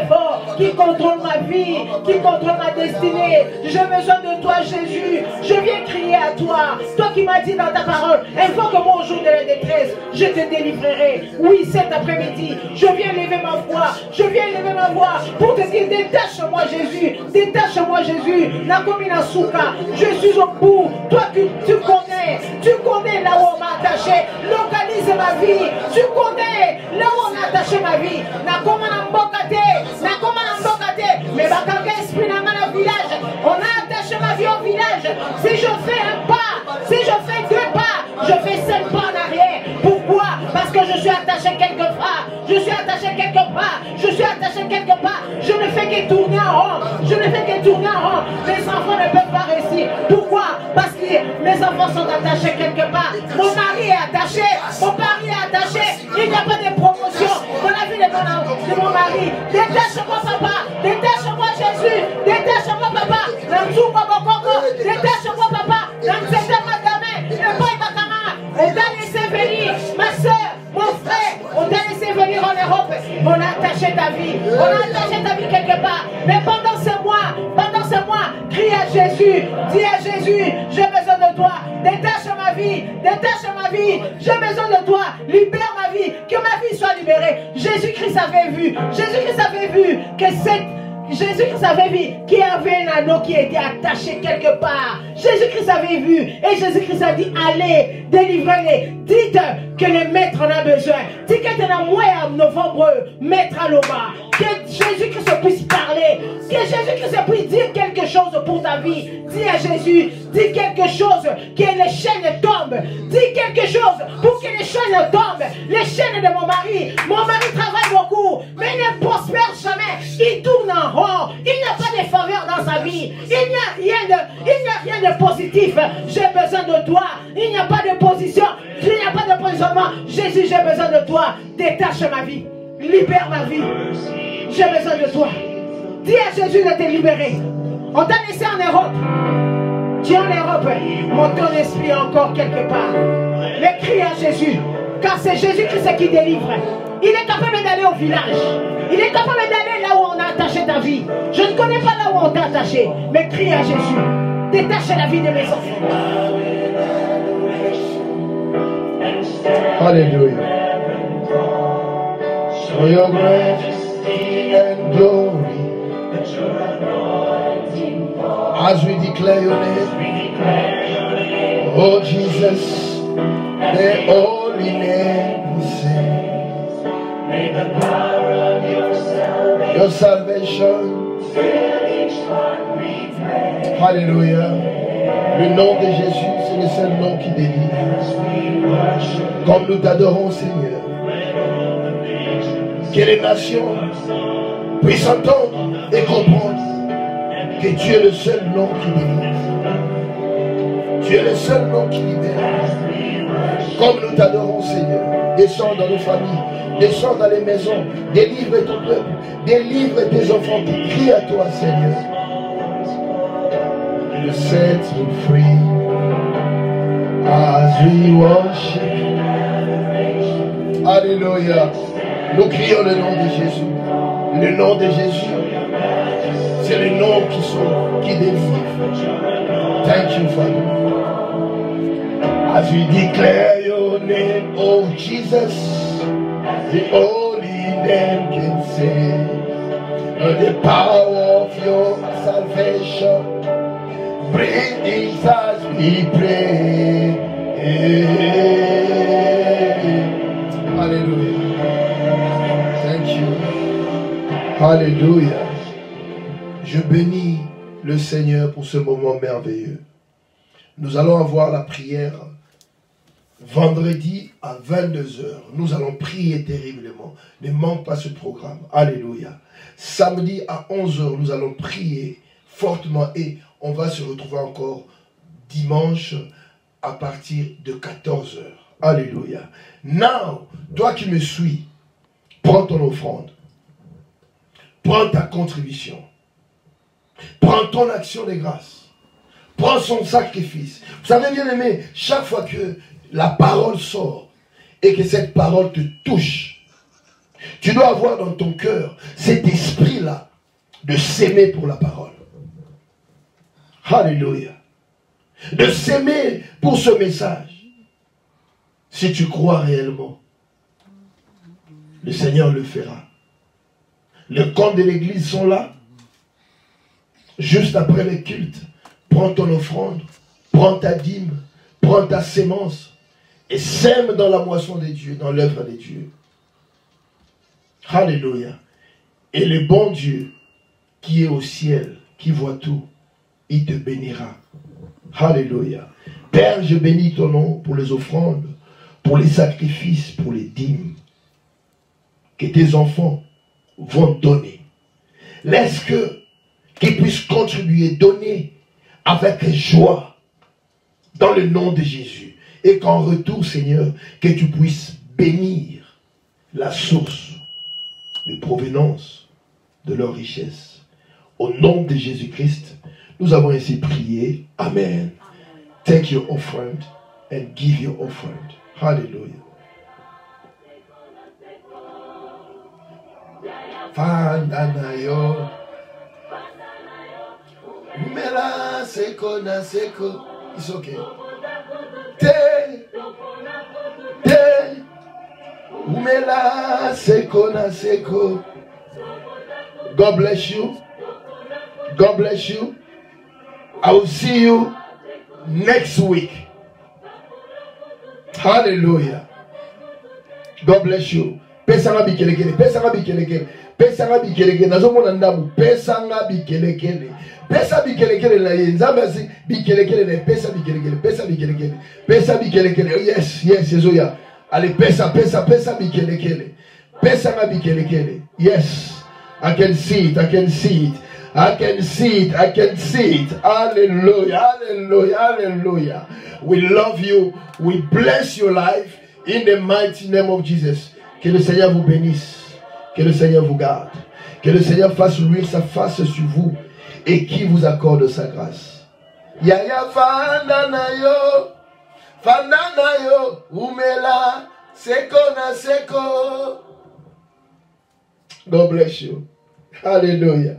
forts qui contrôlent ma vie, qui contrôlent ma destinée. J'ai besoin de toi, Jésus. Je viens crier à toi, toi qui m'as dit dans ta parole, invoque-moi au jour de la détresse, je te délivrerai. Oui, cet après-midi, je viens lever ma voix, pour te dire, détache-moi, Jésus, détache-moi, Jésus. Nakomina Souka, je suis au bout. Toi tu connais là où on m'a attaché. Localise ma vie. Tu connais là où on a attaché ma vie. Nakomana Mbokate. Mais Bakanga esprit dans mon village. On a attaché ma vie au village. Si je fais un pas, si je fais 2 pas, je fais 5 pas en arrière. Pourquoi? Parce que je suis attaché quelque part. Je suis attaché quelque part. Je ne fais que tourner en rond. Mes enfants ne peuvent pas réussir. Pourquoi? Parce que mes enfants sont attachés quelque part. Mon mari est attaché. Il n'y a pas de promotion dans la vie de mon mari. Détache-moi, papa. Détache-moi, Jésus. Détache-moi, papa. Détache-moi, papa. On t'a laissé venir, ma soeur, mon frère. On t'a laissé venir en Europe. On a attaché ta vie. Quelque part. Mais pendant ce mois, crie à Jésus. Dis à Jésus, j'ai besoin de toi. Détache ma vie. J'ai besoin de toi. Libère ma vie. Que ma vie soit libérée. Jésus-Christ avait vu que Jésus-Christ avait vu qu'il y avait un anneau qui était attaché quelque part. Jésus-Christ avait vu. Et Jésus-Christ a dit, allez, délivrez-les. Dites que le maître en a besoin. Dites que dans le mois de novembre, maître à l'Oma. Que Jésus-Christ puisse parler. Que Jésus-Christ puisse dire quelque chose pour ta vie. Dis à Jésus, dis quelque chose, que les chaînes tombent. Dis quelque chose pour que les chaînes tombent. Les chaînes de mon mari. Mon mari travaille beaucoup, mais il ne prospère jamais. Il tourne en rond. Il n'y a pas de faveur dans sa vie. Il n'y a rien de positif. J'ai besoin de toi. Il n'y a pas de position. Il n'y a pas de positionnement. Jésus, j'ai besoin de toi. Détache ma vie. Libère ma vie. J'ai besoin de toi. Dis à Jésus de te libérer. On t'a laissé en Europe. Tu es en Europe. Monte ton esprit encore quelque part. Mais crie à Jésus. Car c'est Jésus-Christ qui délivre. Il est capable d'aller au village. Il est capable d'aller là où on a attaché ta vie. Je ne connais pas là où on t'a attaché. Mais crie à Jésus. Détache la vie de mes enfants. Alléluia. For your majesty and glory, as we declare your name, oh Jesus, the holy name we sing. May the power of Your salvation fill each heart we pray. Hallelujah. Le nom de Jésus, c'est le seul nom qui délivre. As we worship, Comme nous t'adorons, Seigneur. let all the nations Que les nations puissent entendre et comprendre que tu es le seul nom qui délivre. Tu es le seul nom qui libère. Comme nous t'adorons, Seigneur. Descends dans nos familles, descends dans les maisons, délivre ton peuple, délivre tes enfants qui crient à toi, Seigneur. You set me free as we worship. Alléluia. Nous crions le nom de Jésus. Le nom de Jésus, c'est le nom qui délivre. Thank you, Father. As we declare your name, oh Jesus, the only name can save. The power of your salvation, bring things as we pray. Hallelujah. Thank you. Hallelujah. Je bénis le Seigneur pour ce moment merveilleux. Nous allons avoir la prière vendredi à 22h. Nous allons prier terriblement. Ne manque pas ce programme. Alléluia. Samedi à 11h, nous allons prier fortement et on va se retrouver encore dimanche à partir de 14h. Alléluia. Now, toi qui me suis, prends ton offrande. Prends ta contribution. Prends ton action de grâce. Prends son sacrifice. Vous savez, bien aimé, chaque fois que la parole sort et que cette parole te touche, tu dois avoir dans ton cœur cet esprit-là de s'aimer pour la parole. Alléluia. De s'aimer pour ce message. Si tu crois réellement, le Seigneur le fera. Les comptes de l'église sont là. Juste après le culte, prends ton offrande, prends ta dîme, prends ta sémence et sème dans la moisson de Dieu, dans l'œuvre de Dieu. Alléluia. Et le bon Dieu qui est au ciel, qui voit tout, il te bénira. Alléluia. Père, je bénis ton nom pour les offrandes, pour les sacrifices, pour les dîmes que tes enfants vont donner. Laisse qu'ils puissent contribuer, donner avec joie dans le nom de Jésus. Et qu'en retour, Seigneur, que tu puisses bénir la source de provenance de leur richesse. Au nom de Jésus-Christ, nous avons ainsi prié. Amen. Take your offering and give your offering. Hallelujah. Fandanayo Mela seko na seko. It's okay. Te Umela seko na seko. God bless you. God bless you. I will see you next week. Hallelujah. God bless you. Pesanga bikelekele. Pesanga bikelekele. Pesanga bikelekele. Nazomona ndamu. Pesanga bikelekele. Pesa bikelekele na yenzamasi bikelekele na pesa bikelekele. Pesa bikelekele. Pesa bikelekele. Yes, yes, yezoya. Allez, pesa bikelekele. Pesanga bikelekele. Yes. I can see it. I can see it. I can see it. I can see it. Hallelujah. Hallelujah. Hallelujah. We love you. We bless your life in the mighty name of Jesus. Que le Seigneur vous bénisse. Que le Seigneur vous garde. Que le Seigneur fasse luire sa face sur vous et qui vous accorde sa grâce. Yaya fandanayo. Fandanayo. Umela. Seko na seko. God bless you. Hallelujah.